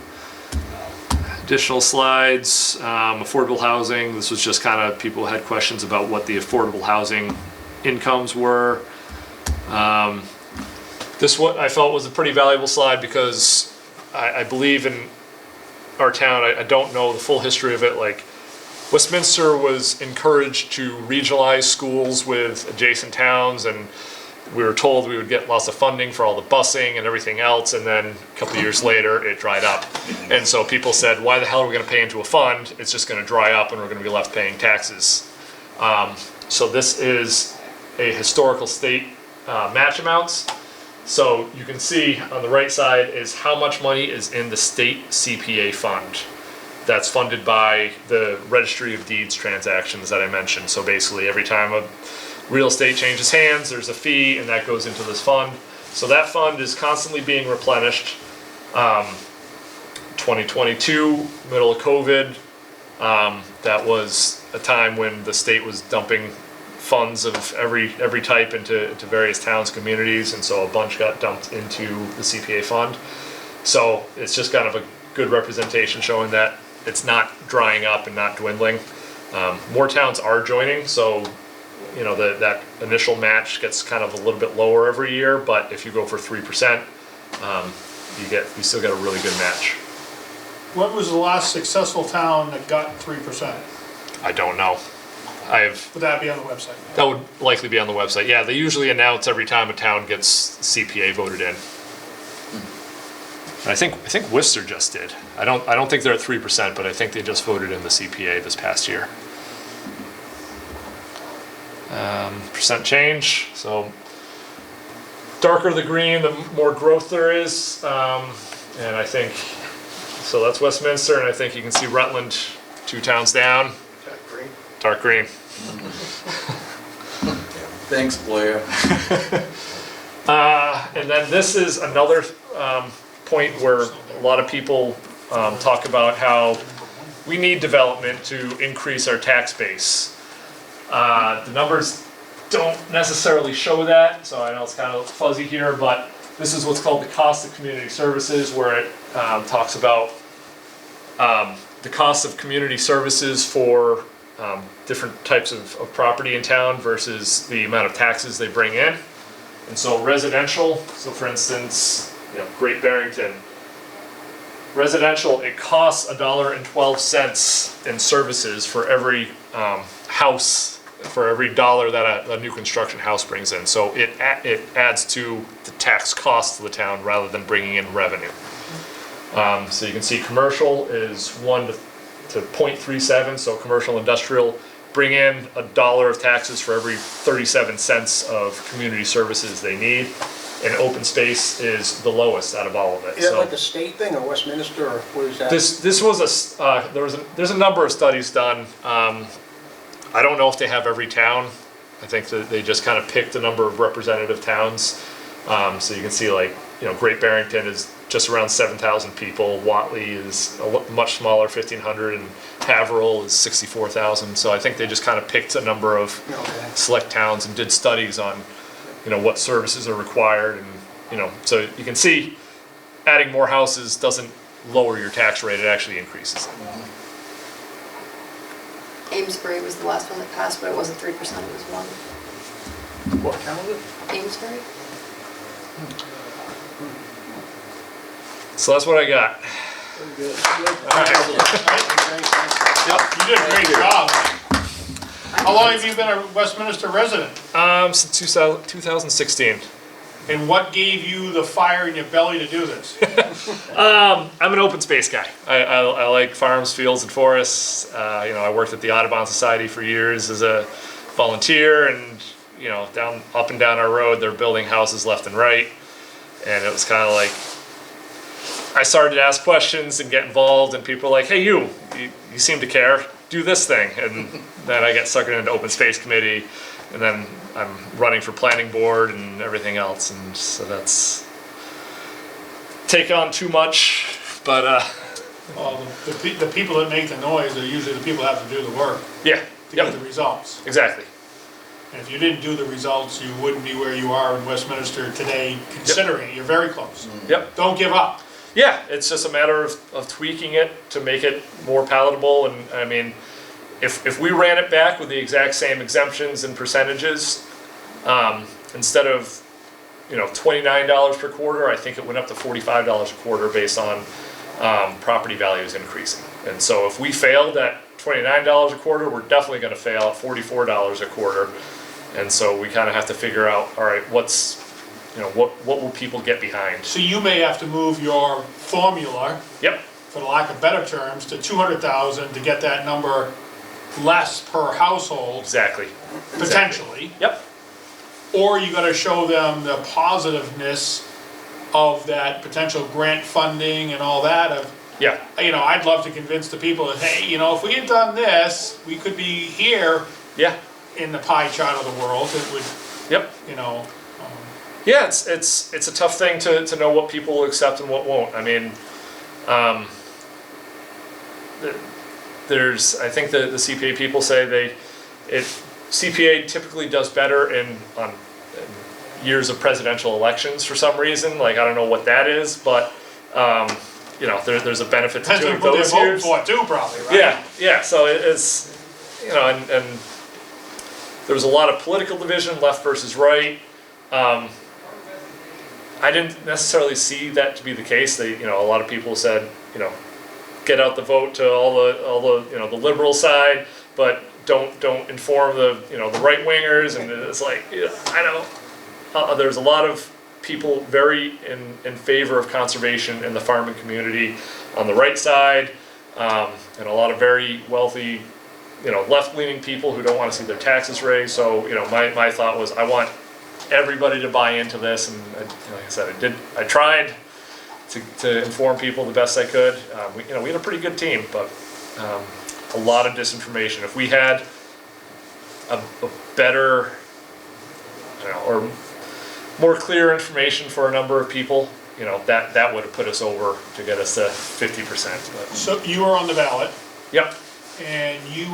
additional slides. Affordable housing, this was just kind of, people had questions about what the affordable housing incomes were. This what I felt was a pretty valuable slide, because I believe in our town, I don't know the full history of it, like Westminster was encouraged to regionalize schools with adjacent towns, and we were told we would get lots of funding for all the busing and everything else, and then a couple of years later it dried up. And so people said, why the hell are we going to pay into a fund? It's just going to dry up and we're going to be left paying taxes. So this is a historical state match amounts. So you can see on the right side is how much money is in the state CPA fund. That's funded by the Registry of Deeds transactions that I mentioned. So basically every time a real estate changes hands, there's a fee, and that goes into this fund. So that fund is constantly being replenished. 2022, middle of COVID, that was a time when the state was dumping funds of every type into various towns, communities, and so a bunch got dumped into the CPA fund. So it's just kind of a good representation showing that it's not drying up and not dwindling. More towns are joining, so that initial match gets kind of a little bit lower every year, but if you go for 3%, you still get a really good match. What was the last successful town that got 3%? I don't know. Would that be on the website? That would likely be on the website. Yeah, they usually announce every time a town gets CPA voted in. And I think Worcester just did. I don't think they're at 3%, but I think they just voted in the CPA this past year. Percent change. So darker the green, the more growth there is. And I think so. That's Westminster, and I think you can see Rutland, 2 towns down. Dark green. Thanks, Blair. And then this is another point where a lot of people talk about how we need development to increase our tax base. The numbers don't necessarily show that, so I know it's kind of fuzzy here, but this is what's called the cost of community services, where it talks about the cost of community services for different types of property in town versus the amount of taxes they bring in. And so residential, so for instance, Great Barrington, residential, it costs $1.12 in services for every house for every dollar that a new construction house brings in. So it adds to the tax cost to the town rather than bringing in revenue. So you can see commercial is 1 to 0.37, so commercial industrial bring in $1 of taxes for every 37 cents of community services they need. And open space is the lowest out of all of it. Is that So like a state thing, or Westminster, or what is that? this was there's a number of studies done. I don't know if they have every town. I think that they just kind of picked a number of representative towns. So you can see, like, Great Barrington is just around 7,000 people. Watley is much smaller, 1,500, and Haverhill is 64,000. So I think they just kind of picked a number of select towns and did studies on, what services are required, and so you can see, adding more houses doesn't lower your tax rate; it actually increases it. Amesbury was the last one that passed, but it wasn't 3%, it was 1. What town is it? Amesbury? So that's what I got. You did a great job. How long have you been a Westminster resident? Since 2016. And what gave you the fire in your belly to do this? I'm an open space guy. I like farms, fields, and forests. I worked at the Audubon Society for years as a volunteer, and up and down our road, they're building houses left and right, and it was kind of like I started to ask questions and get involved, and people were like, "Hey, you seem to care. Do this thing," and then I get suckered into open space committee, and then I'm running for planning board and everything else, and so that's take on too much, but Well, the people that make the noise are usually the people that have to do the work yeah, to get the results. exactly. And if you didn't do the results, you wouldn't be where you are in Westminster today, considering it. You're very close. Yep. Don't give up. Yeah, it's just a matter of tweaking it to make it more palatable, and I mean, if we ran it back with the exact same exemptions and percentages, instead of $29 per quarter, I think it went up to $45 a quarter based on property values increasing. And so if we failed at $29 a quarter, we're definitely going to fail at $44 a quarter. And so we kind of have to figure out, all right, what will people get behind? So you may have to move your formula, Yep, for the lack of better terms, to 200,000 to get that number less per household, exactly. potentially. Yep. Or you gotta show them the positiveness of that potential grant funding and all that of, Yeah. I'd love to convince the people that, hey, if we had done this, we could be here Yeah. in the pie chart of the world. It would, Yep. Yeah, it's a tough thing to know what people will accept and what won't. I mean, I think the CPA people say CPA typically does better in years of presidential elections for some reason. Like, I don't know what that is, but there's a benefit to depends doing on who they're those voting years. for too, probably, right? Yeah. So it's and there was a lot of political division, left versus right. I didn't necessarily see that to be the case. A lot of people said, get out the vote to all the the liberal side, but don't inform the the right wingers. And it's like, I know there's a lot of people very in favor of conservation in the farming community on the right side, and a lot of very wealthy, left-leaning people who don't want to see their taxes raised. So my thought was, I want everybody to buy into this, and like I said, I tried to inform people the best I could. We had a pretty good team, but a lot of disinformation. If we had a better, or more clear information for a number of people, that would have put us over to get us to 50%. So you were on the ballot, Yep. and you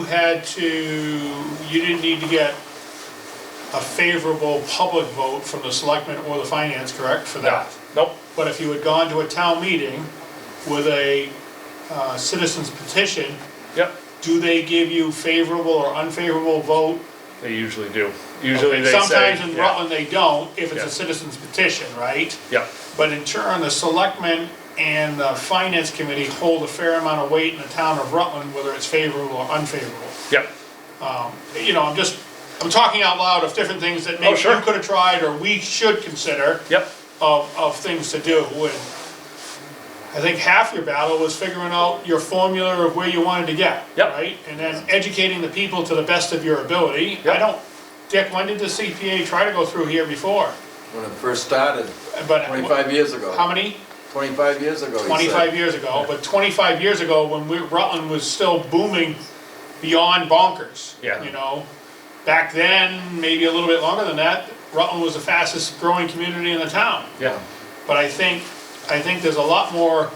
didn't need to get a favorable public vote from the selectmen or the finance, correct, for that? Nope. But if you had gone to a town meeting with a citizen's petition, Yep. do they give you favorable or unfavorable vote? They usually do. Usually they say. Sometimes in yeah. Rutland they don't, if it's Yeah. a citizen's petition, right? Yep. But in turn, the selectmen and the finance committee hold a fair amount of weight in the town of Rutland, whether it's favorable or unfavorable. Yep. I'm just I'm talking out loud of different things that maybe sure. you could have tried or we should consider. Yep. Of things to do. And I think half your battle was figuring out your formula of where you wanted to get. Yep. Right? And then educating the people to the best of your ability. Yep. Dick, when did the CPA try to go through here before? When it first started, But 25 years ago. How many? 25 years ago, he said. 25 years ago. But 25 years ago, when Rutland was still booming beyond bonkers. Yeah. You know, back then, maybe a little bit longer than that, Rutland was the fastest growing community in the town. Yeah. But I think there's a lot more,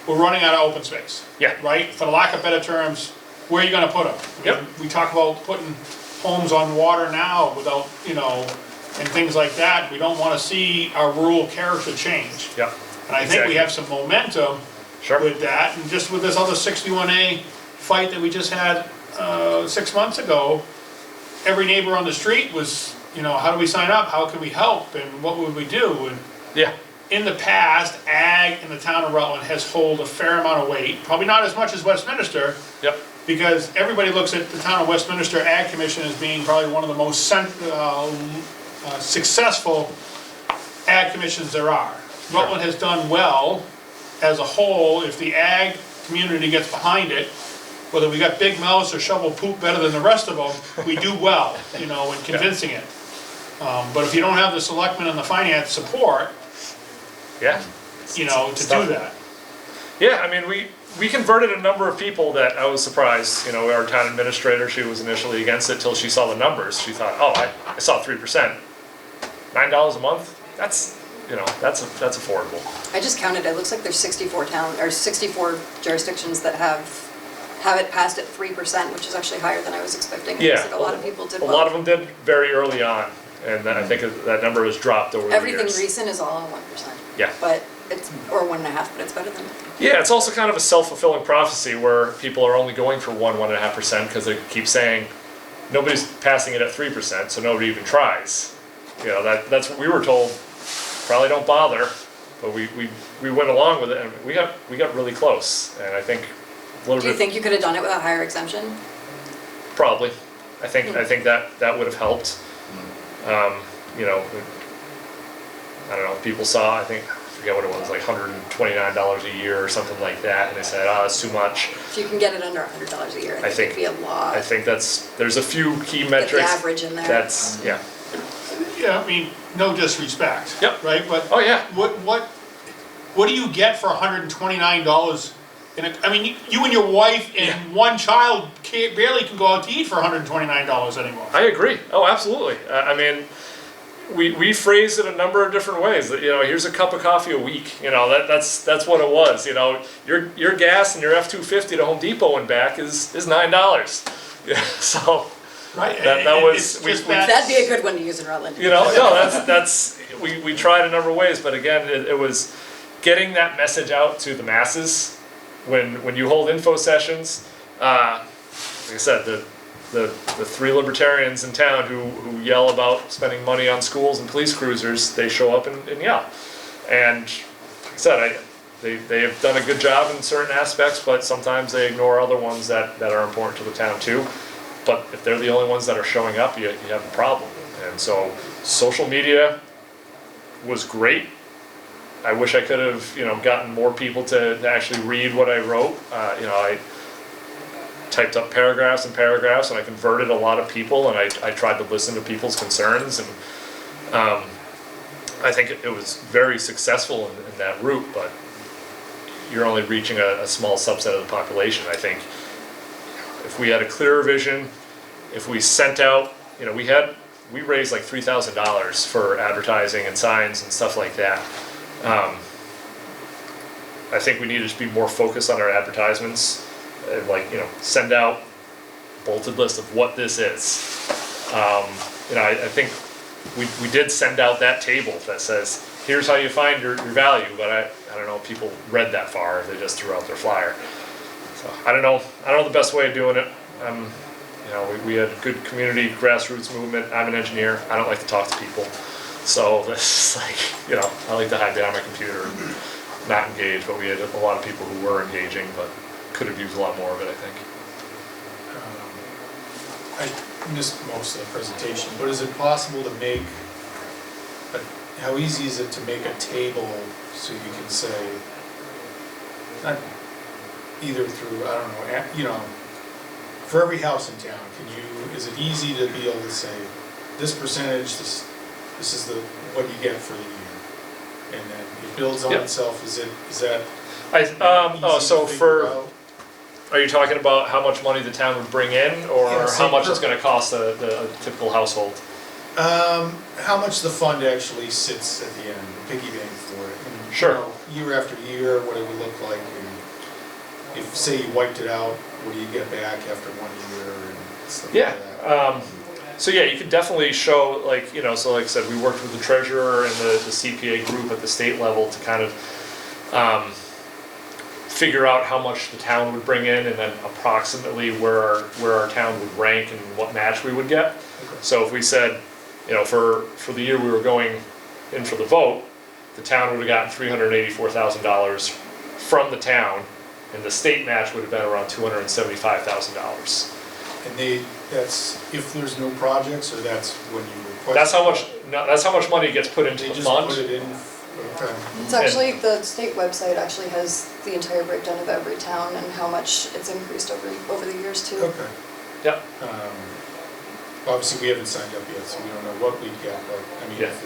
we're running out of open space. Yeah. Right? For the lack of better terms, where are you gonna put them? Yep. We talk about putting homes on water now without, and things like that. We don't wanna see our rural character change. Yep. And I think Exactly. we have some momentum Sure. with that, and just with this other 61A fight that we just had 6 months ago, every neighbor on the street was, how do we sign up? How can we help? And what would we do? And Yeah. in the past, ag in the town of Rutland has held a fair amount of weight, probably not as much as Westminster, Yep. because everybody looks at the town of Westminster Ag Commission as being probably one of the most successful ag commissions there are. Rutland has done well as a whole. If the ag community gets behind it, whether we got big mouths or shovel poop better than the rest of them, we do well, in convincing it. But if you don't have the selectmen and the finance support, Yeah. to do tough. that. Yeah, I mean, we converted a number of people that I was surprised. Our town administrator, she was initially against it till she saw the numbers. She thought, oh, I saw 3%. $9 a month? That's affordable. I just counted, it looks like there's 64 jurisdictions that have it passed at 3%, which is actually higher than I was expecting. It Yeah. looks like a lot of people did A well. lot of them did very early on, and then I think that number has dropped over the Everything years. recent is all on 1%. Yeah. But or 1.5%, but it's better than nothing. Yeah, it's also kind of a self-fulfilling prophecy where people are only going for 1.5% because they keep saying nobody's passing it at 3%, so nobody even tries. That's what we were told. Probably don't bother, but we went along with it, and we got really close. And I think a little Do you bit. think you could have done it with a higher exemption? Probably, I think that would have helped. I don't know. People saw. I forget what it was, like $129 a year or something like that, and they said, "Oh, that's too much." If you can get it under $100 a year, I think it'd be a lot. I think there's a few key Get metrics. the average in there. That's yeah. Yeah, I mean, no disrespect. Yep. Right, but. Oh yeah. What do you get for $129? I mean, you and your wife and one child barely can go out to eat for $129 anymore. I agree. Oh, absolutely. I mean, we phrased it a number of different ways. That here's a cup of coffee a week. That's what it was. Your gas and your F-250 to Home Depot and back is $9. Yeah. So Right. that was It's just that- That'd be a good one to use in Rutland. that's we tried a number of ways, but again, it was getting that message out to the masses when you hold info sessions. Like I said, the three libertarians in town who yell about spending money on schools and police cruisers, they show up and yell. And like I said, they have done a good job in certain aspects, but sometimes they ignore other ones that are important to the town too. But if they're the only ones that are showing up, you have a problem. And so social media was great. I wish I could have, gotten more people to actually read what I wrote. I typed up paragraphs and paragraphs, and I converted a lot of people, and I tried to listen to people's concerns, and I think it was very successful in that route, but you're only reaching a small subset of the population. I think if we had a clearer vision, if we sent out, we raised like $3,000 for advertising and signs and stuff like that. I think we need to just be more focused on our advertisements, send out bolted list of what this is. I think we did send out that table that says, here's how you find your value, but I don't know if people read that far, they just threw out their flyer. So I don't know the best way of doing it. We had a good community grassroots movement. I'm an engineer, I don't like to talk to people. So this is I like to hide behind my computer and not engage, but we had a lot of people who were engaging, but could have used a lot more of it, I think. missed most of the presentation, but is it possible to make, how easy is it to make a table so you can say, not either through, I don't know, you know, for every house in town, is it easy to be able to say, this percentage, this is what you get for the year? And then it builds on Yep. itself, is that So easy to figure for, out? are you talking about how much money the town would bring in, or Yeah, how say much per- it's gonna cost a typical household? How much the fund actually sits at the end, the piggy bank for it? And, you Sure. know, year after year, what it would look like, and if, say you wiped it out, what do you get back after 1 year and stuff Yeah, like that? so yeah, you could definitely show, like, you know, so like I said, we worked with the treasurer and the CPA group at the state level to kind of figure out how much the town would bring in, and then approximately where our town would rank and what match we would get. So if we said, you know, for the year we were going in for the vote, the town would have gotten $384,000 from the town, and the state match would have been around $275,000. And that's if there's no projects, or that's when you request? That's how much, no, that's how much money gets put into They the just fund. put it in, okay. It's actually, the state website actually has the entire breakdown of every town and how much it's increased over the years too. Okay. Yep. Obviously, we haven't signed up yet, so we don't know what we'd get, but, I mean, Yeah. if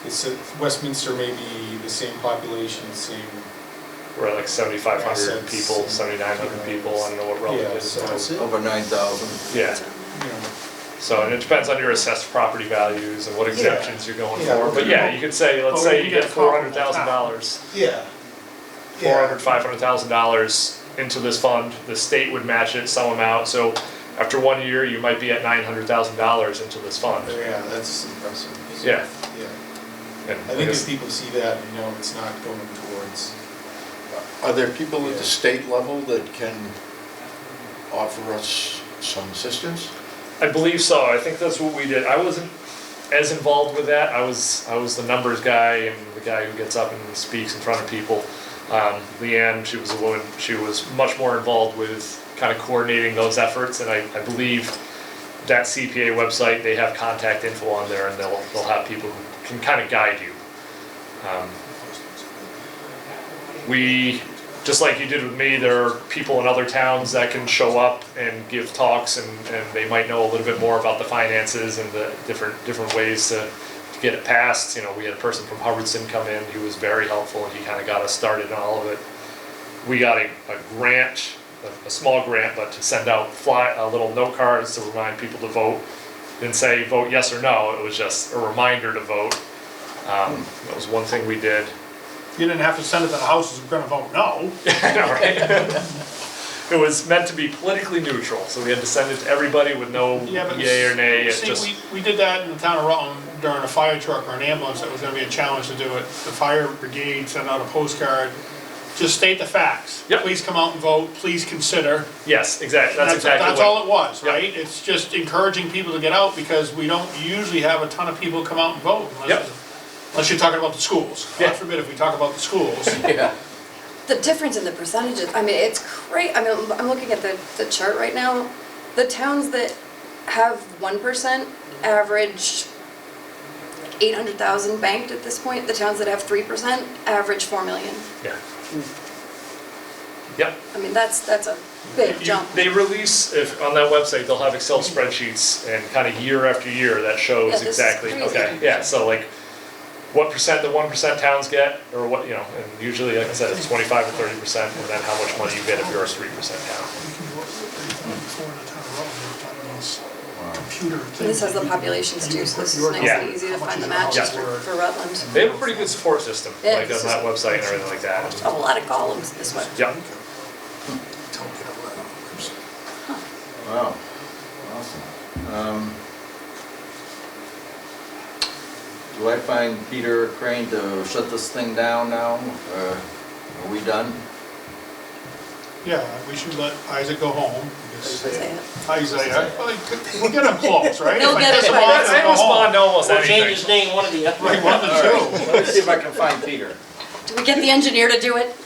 it's a Westminster may be the same population, same, We're at like 7,500 Assets. people, 7,900 people, I don't know what Rutland Yeah, is. so now. it's- Over 9,000. Yeah, you know, so, and it depends on your assessed property values and what exemptions you're going Yeah. for. But yeah, you could say, let's But we say you can get get comparable $400,000, yeah. $400,000, $500,000 into this fund, the state would match it some amount, so after 1 year, you might be at $900,000 into this fund. Yeah, that's impressive. Yeah. Yeah. And I I think guess- if people see that, you know, it's not going towards, Are there people at the Yeah. state level that can offer us some assistance? I believe so. I think that's what we did. I wasn't as involved with that. I was the numbers guy and the guy who gets up and speaks in front of people. Leanne, she was a woman. She was much more involved with kind of coordinating those efforts. And I believe that CPA website, they have contact info on there, and they'll have people who can kind of guide you. We, just like you did with me, there are people in other towns that can show up and give talks, and they might know a little bit more about the finances and the different ways to get it passed. You know, we had a person from Hubbardston come in who was very helpful, and he kind of got us started in all of it. We got a grant, a small grant, but to send out little note cards to remind people to vote. Didn't say vote yes or no, it was just a reminder to vote. That was one thing we did. You didn't have to send it to the houses, we're gonna vote no. I know, right? It was meant to be politically neutral, so we had to send it to everybody with no Yeah, but yay or nay. It see, just, we did that in the town of Rutland during a fire truck or an ambulance, that was gonna be a challenge to do it. The fire brigade sent out a postcard, just state the facts. Yep. Please come out and vote, please consider. yes, exactly. That's exactly That's what. all it was, Yep. right? It's just encouraging people to get out, because we don't usually have a ton of people come out and vote. Yep. Unless you're talking about the schools. Yeah. God forbid if we talk about the schools. Yeah. The difference in the percentages, I mean, it's great. I mean, I'm looking at the chart right now. The towns that have 1% average 800,000 banked at this point. The towns that have 3% average 4 million. Yeah. Yep. I mean, that's a big jump. They release, on that website, they'll have Excel spreadsheets, and kind of year after year, that Yeah, shows this is exactly, crazy. okay, yeah, so like, what percent the 1% towns get, or what, you know, and usually, like I said, it's 25 or 30%, and then how much money you get if you're a 3% town. Computer And this has the populations too, so this is nice Yeah. and easy to find the matches for Rutland. They have a pretty good support system, Yeah, like on this that website and everything like that. A lot of columns this way. Yep. Wow. Awesome. Do I find Peter Crane to shut this thing down now? Are we done? Yeah, we should let Isaac go home. because- Say it. Isaiah, we'll get him close, right? He'll If I get us him right. on, I he'll go respond home. to almost We'll change anything. his name, one of the other. Right, one of the two. Let me see if I can find Peter. Do we get the engineer to do it?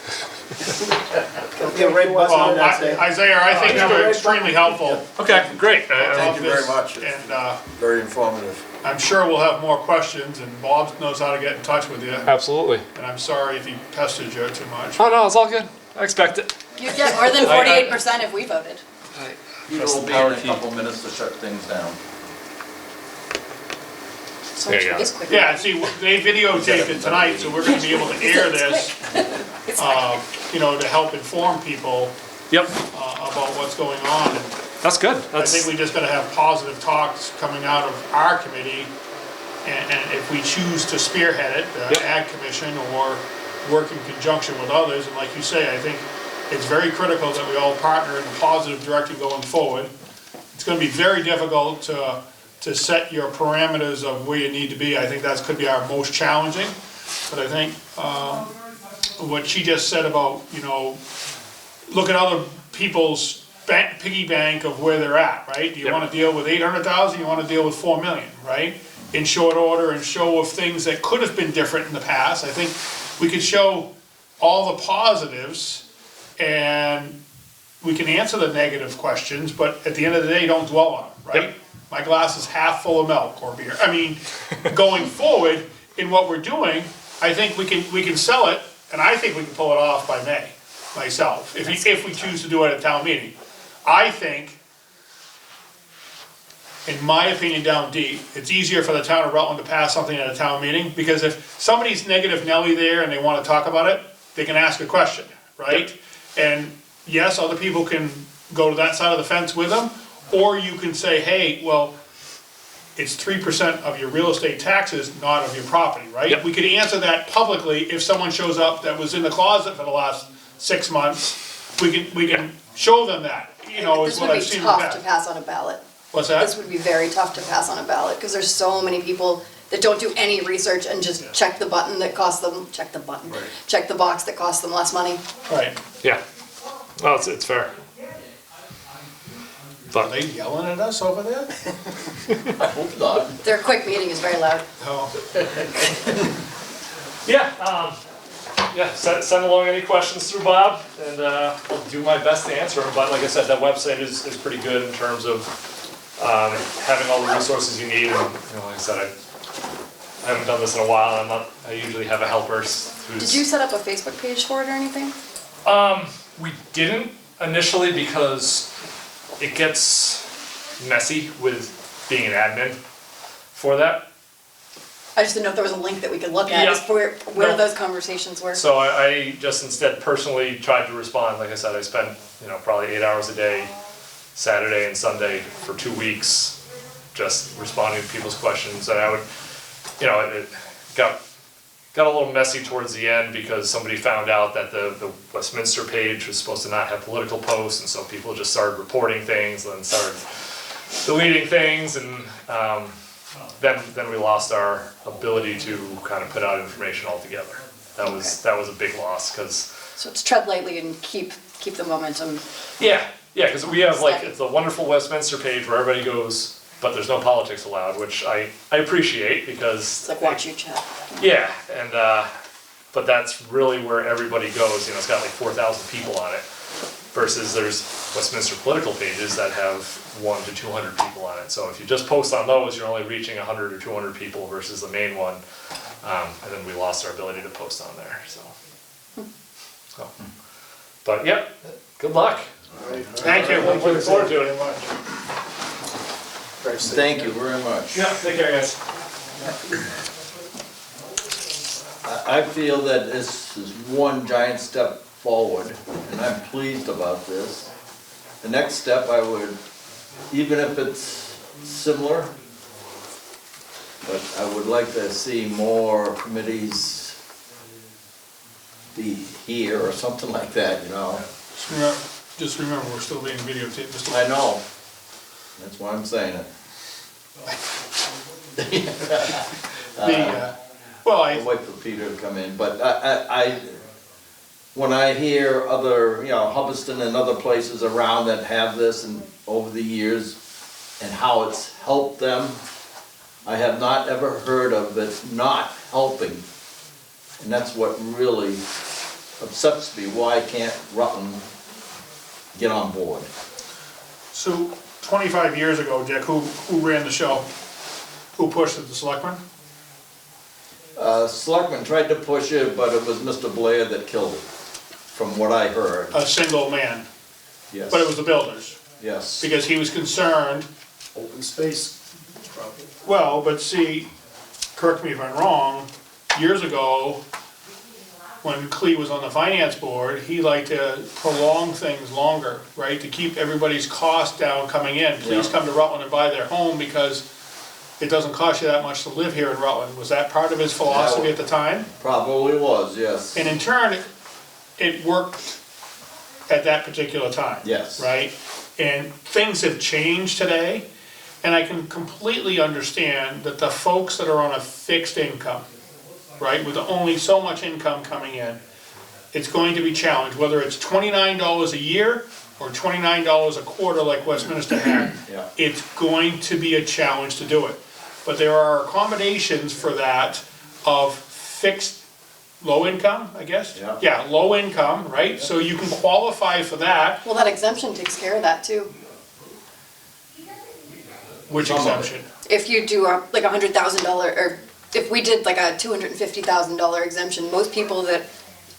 Yeah, red button Well, on that thing. Isaiah, I think you were extremely helpful. Okay, great. Thank you very much. And Very informative. I'm sure we'll have more questions, and Bob knows how to get in touch with you. Absolutely. And I'm sorry if he pestered you too much. Oh, no, it's all good. I expect it. You'd get more than 48% if we voted. Peter Press will the be power in a key. couple minutes to shut things down. So There much you for go. this quick. Yeah, see, they videotaped it tonight, so we're gonna be able to air this, It's fine. you know, to help inform people Yep, about what's going on. And that's good. I think we just gotta have positive talks coming out of our committee, and if we choose to spearhead it, the Yep. Ag Commission, or work in conjunction with others, and like you say, I think it's very critical that we all partner in a positive direction going forward. It's gonna be very difficult to set your parameters of where you need to be. I think that's could be our most challenging, but I think, what she just said about, you know, look at other people's piggy bank of where they're at, right? Do you Yep. wanna deal with 800,000, you wanna deal with 4 million, right? In short order, and show of things that could have been different in the past. I think we could show all the positives, and we can answer the negative questions, but at the end of the day, don't dwell on them, right? Yep. My glass is half full of milk or beer. I mean, going forward in what we're doing, I think we can sell it, and I think we can pull it off by May, myself, if we choose to do it at town meeting. I think, in my opinion, down deep, it's easier for the town of Rutland to pass something at a town meeting, because if somebody's negative Nelly there and they wanna talk about it, they can ask a question, right? And yes, other people can go to that side of the fence with them, or you can say, hey, well, it's 3% of your real estate taxes, not of your property, right? Yep. We could answer that publicly if someone shows up that was in the closet for the last 6 months. We can show them that, you know, is This what would I've be seen in the tough to past. pass on a ballot. What's This that? would be very tough to pass on a ballot, because there's so many people that don't do any research and just check the button that costs them, check the button, check the box that costs them less money. Right. Yeah. Well, it's fair. Are they yelling at us over there? I hope not. Their quick meeting is very loud. Oh, Yeah, send along any questions through Bob, and I'll do my best to answer them. But like I said, that website is pretty good in terms of having all the resources you need. And you know, like I said, I haven't done this in a while. I usually have a helper who's. Did you set up a Facebook page for it or anything? We didn't initially because it gets messy with being an admin for that. I just didn't know if there was a link that we could look at, Yeah. just where No. those conversations were. So I just instead personally tried to respond. Like I said, I spent, you know, probably 8 hours a day, Saturday and Sunday for 2 weeks, just responding to people's questions. And I would, you know, it got a little messy towards the end because somebody found out that the Westminster page was supposed to not have political posts, and so people just started reporting things and then started deleting things, and then we lost our ability to kind of put out information altogether. That was a big loss, because So it's tread lightly and keep the momentum. yeah, because we have like, Steady. it's a wonderful Westminster page where everybody goes, but there's no politics allowed, which I appreciate, because It's like watch you chat. yeah, and but that's really where everybody goes. You know, it's got like 4,000 people on it, versus there's Westminster political pages that have 100 to 200 people on it. So if you just post on those, you're only reaching 100 or 200 people versus the main one. And then we lost our ability to post on there. So, but yep, good luck. thank you. Looking forward to it. Thank you very much. Yeah, take care, guys. I feel that this is one giant step forward, and I'm pleased about this. The next step, I would, even if it's similar, but I would like to see more committees be here or something like that, you know? Just remember, we're still being videotaped. Just I know, that's why I'm saying it. Well, I'll wait for Peter to come in, but when I hear other, you know, Hubbardston and other places around that have this and over the years, and how it's helped them, I have not ever heard of it not helping. And that's what really upsets me, why can't Rutland get on board? So 25 years ago, Dick, who ran the show? Who pushed it, the selectmen? Selectmen tried to push it, but it was Mr. Blair that killed it, from what I heard. A single man, Yes. but it was the builders, Yes. because he was concerned, Open space, probably. well, but see, correct me if I'm wrong, years ago, when Clee was on the finance board, he liked to prolong things longer, right? To keep everybody's cost down coming in. Please Yeah. come to Rutland and buy their home because it doesn't cost you that much to live here in Rutland. Was that part of his philosophy at the time? Probably was, yes. And in turn, it worked at that particular time. Yes. Right? And things have changed today, and I can completely understand that the folks that are on a fixed income, right, with only so much income coming in, it's going to be challenged, whether it's $29 a year or $29 a quarter like Westminster had. Yeah. It's going to be a challenge to do it. But there are accommodations for that of fixed, low income, I guess? Yeah. Yeah, low income, right? So you can qualify for that. Well, that exemption takes care of that too. Which Some of it. exemption? If you do like $100,000, or if we did like a $250,000 exemption, most people that,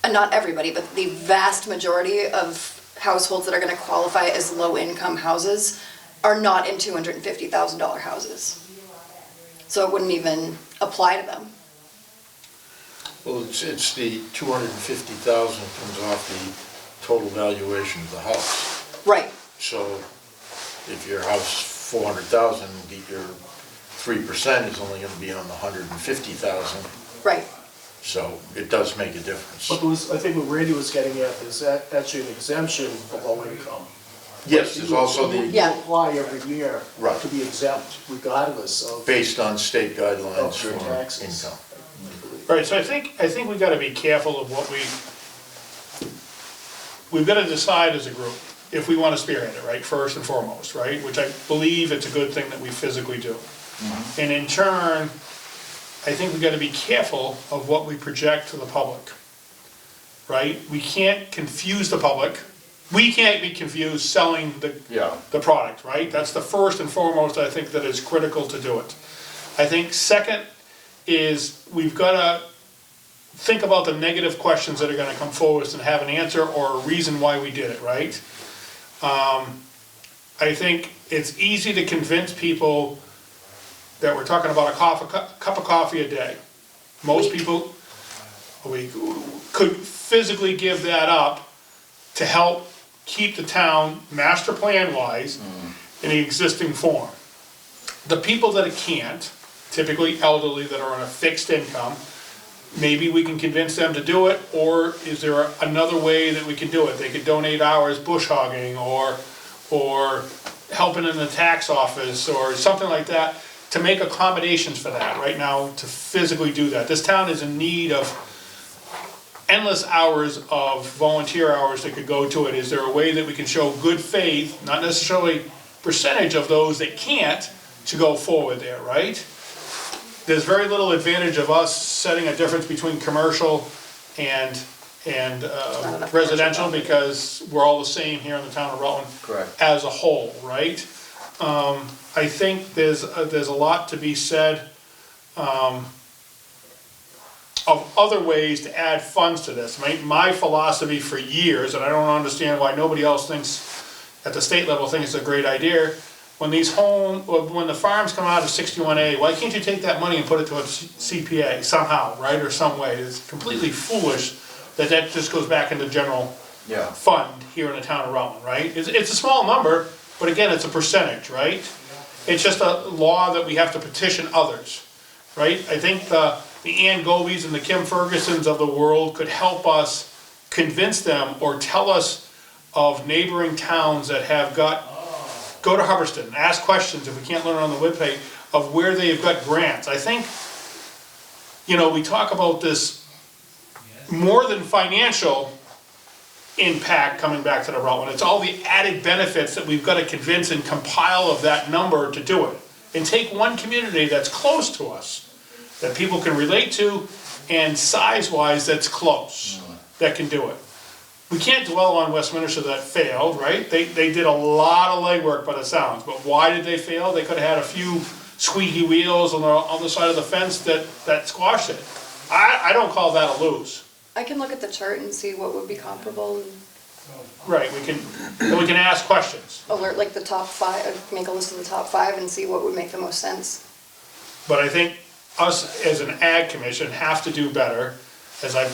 not everybody, but the vast majority of households that are gonna qualify as low-income houses are not in $250,000 houses. So it wouldn't even apply to them. Well, it's the 250,000 comes off the total valuation of the house. Right, So if your house 400,000, your 3% is only gonna be on the 150,000. right. So it does make a difference. But I think what Randy was getting at is that actually an exemption for low income. Yes, there's also You the, Yeah. apply every year Right. to be exempt regardless of based on state guidelines Of for your taxes. income. Right, so I think we gotta be careful of what we've gotta decide as a group, if we wanna spearhead it, right, first and foremost, right? Which I believe it's a good thing that we physically do. And in turn, I think we gotta be careful of what we project to the public, right? We can't confuse the public. We can't be confused selling Yeah. the product, right? That's the first and foremost, I think, that is critical to do it. I think second is we've gotta think about the negative questions that are gonna come forward and have an answer or a reason why we did it, right? I think it's easy to convince people that we're talking about a cup of coffee a day. Most people, we could physically give that up to help keep the town master plan wise in the existing form. The people that can't, typically elderly that are on a fixed income, maybe we can convince them to do it, or is there another way that we can do it? They could donate hours bush hogging or helping in the tax office or something like that to make accommodations for that right now to physically do that. This town is in need of endless hours of volunteer hours that could go to it. Is there a way that we can show good faith, not necessarily percentage of those that can't, to go forward there, right? There's very little advantage of us setting a difference between commercial and enough residential commercial. because we're all the same here in the town of Rutland. Correct. As a whole, right? I think there's a lot to be said of other ways to add funds to this. My philosophy for years, and I don't understand why nobody else thinks, at the state level, thinks it's a great idea, when the farms come out of 61A, why can't you take that money and put it to a CPA somehow, right, or some way? It's completely foolish that just goes back into general Yeah. fund here in the town of Rutland, right? It's a small number, but again, it's a percentage, right? It's just a law that we have to petition others, right? I think the Ann Gobies and the Kim Fergusons of the world could help us convince them or tell us of neighboring towns that have go to Hubbardston, ask questions if we can't learn on the webpage of where they've got grants. I think, we talk about this more than financial impact coming back to the Rutland. It's all the added benefits that we've got to convince and compile of that number to do it. And take one community that's close to us, that people can relate to, and size-wise, that's close, that can do it. We can't dwell on Westminster that failed, right? They did a lot of legwork by the sounds, but why did they fail? They could've had a few squeaky wheels on the other side of the fence that squashed it. I don't call that a lose. I can look at the chart and see what would be comparable and Right, we can ask questions. alert like the top 5, make a list of the top 5 and see what would make the most sense. But I think us as an ag commission have to do better, as I've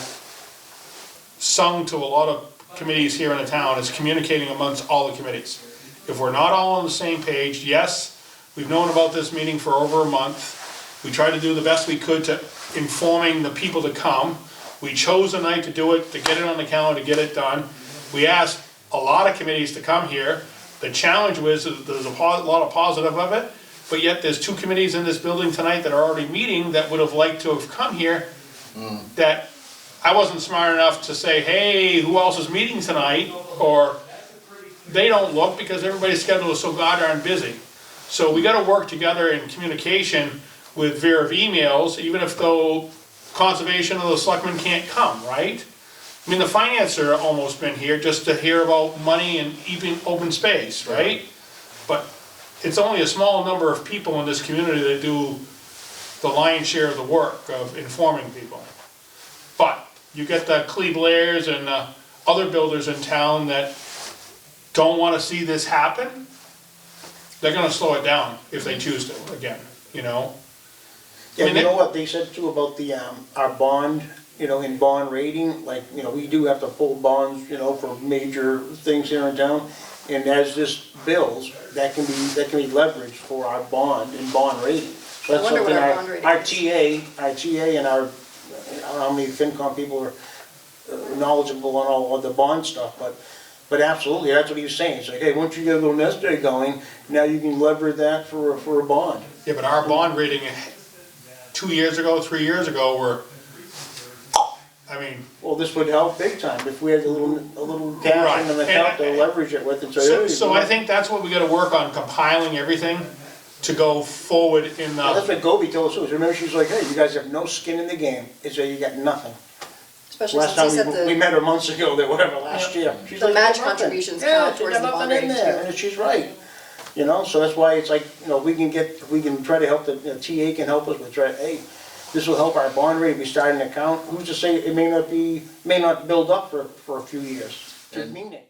sung to a lot of committees here in the town, is communicating amongst all the committees. If we're not all on the same page, yes, we've known about this meeting for over a month. We tried to do the best we could to informing the people to come. We chose a night to do it, to get it on the calendar, to get it done. We asked a lot of committees to come here. The challenge was that there's a lot of positive of it, but yet there's 2 committees in this building tonight that are already meeting that would have liked to have come here, that I wasn't smart enough to say, hey, who else is meeting tonight? Or they don't look because everybody's schedule is so goddamn busy. So we gotta work together in communication with Vera of emails, even if though conservation or the selectmen can't come, right? I mean, the financer almost been here just to hear about money and even open space, right? But it's only a small number of people in this community that do the lion's share of the work of informing people. But you get the Cleve-Lairs and other builders in town that don't wanna see this happen, they're gonna slow it down if they choose to, again, you know? Yeah, I mean, you know what they said too about the, our bond, you know, in bond rating, like, you know, we do have to pull bonds, you know, for major things here in town. And as this builds, that can be leveraged for our bond and bond rating. So I that's wonder what something our bond rating our is. TA and our, I don't know how many FinCom people are knowledgeable on all of the bond stuff, but absolutely, that's what he was saying. It's like, hey, once you get a little nest egg going, now you can leverage that for a bond. Yeah, but our bond rating 2 years ago, 3 years ago were, I mean, Well, this would help big time if we had a little cash in the Right. account to leverage it with and say, hey. so I think that's what we gotta work on, compiling everything to go forward in Well, that's the, what Gobi told us, too. Remember, she's like, hey, you guys have no skin in the game, it's like you got nothing. Especially Last since he time said we the, met her months ago, or whatever, last year. She's the like, match "There's nothing." contributions Yeah, count she towards got the bond nothing in rating there, too. and she's right. You know, so that's why it's like, you know, we can try to help, the TA can help us with, hey, this will help our bond rate, we start an account, who's to say it may not build up for a few years. Doesn't mean it.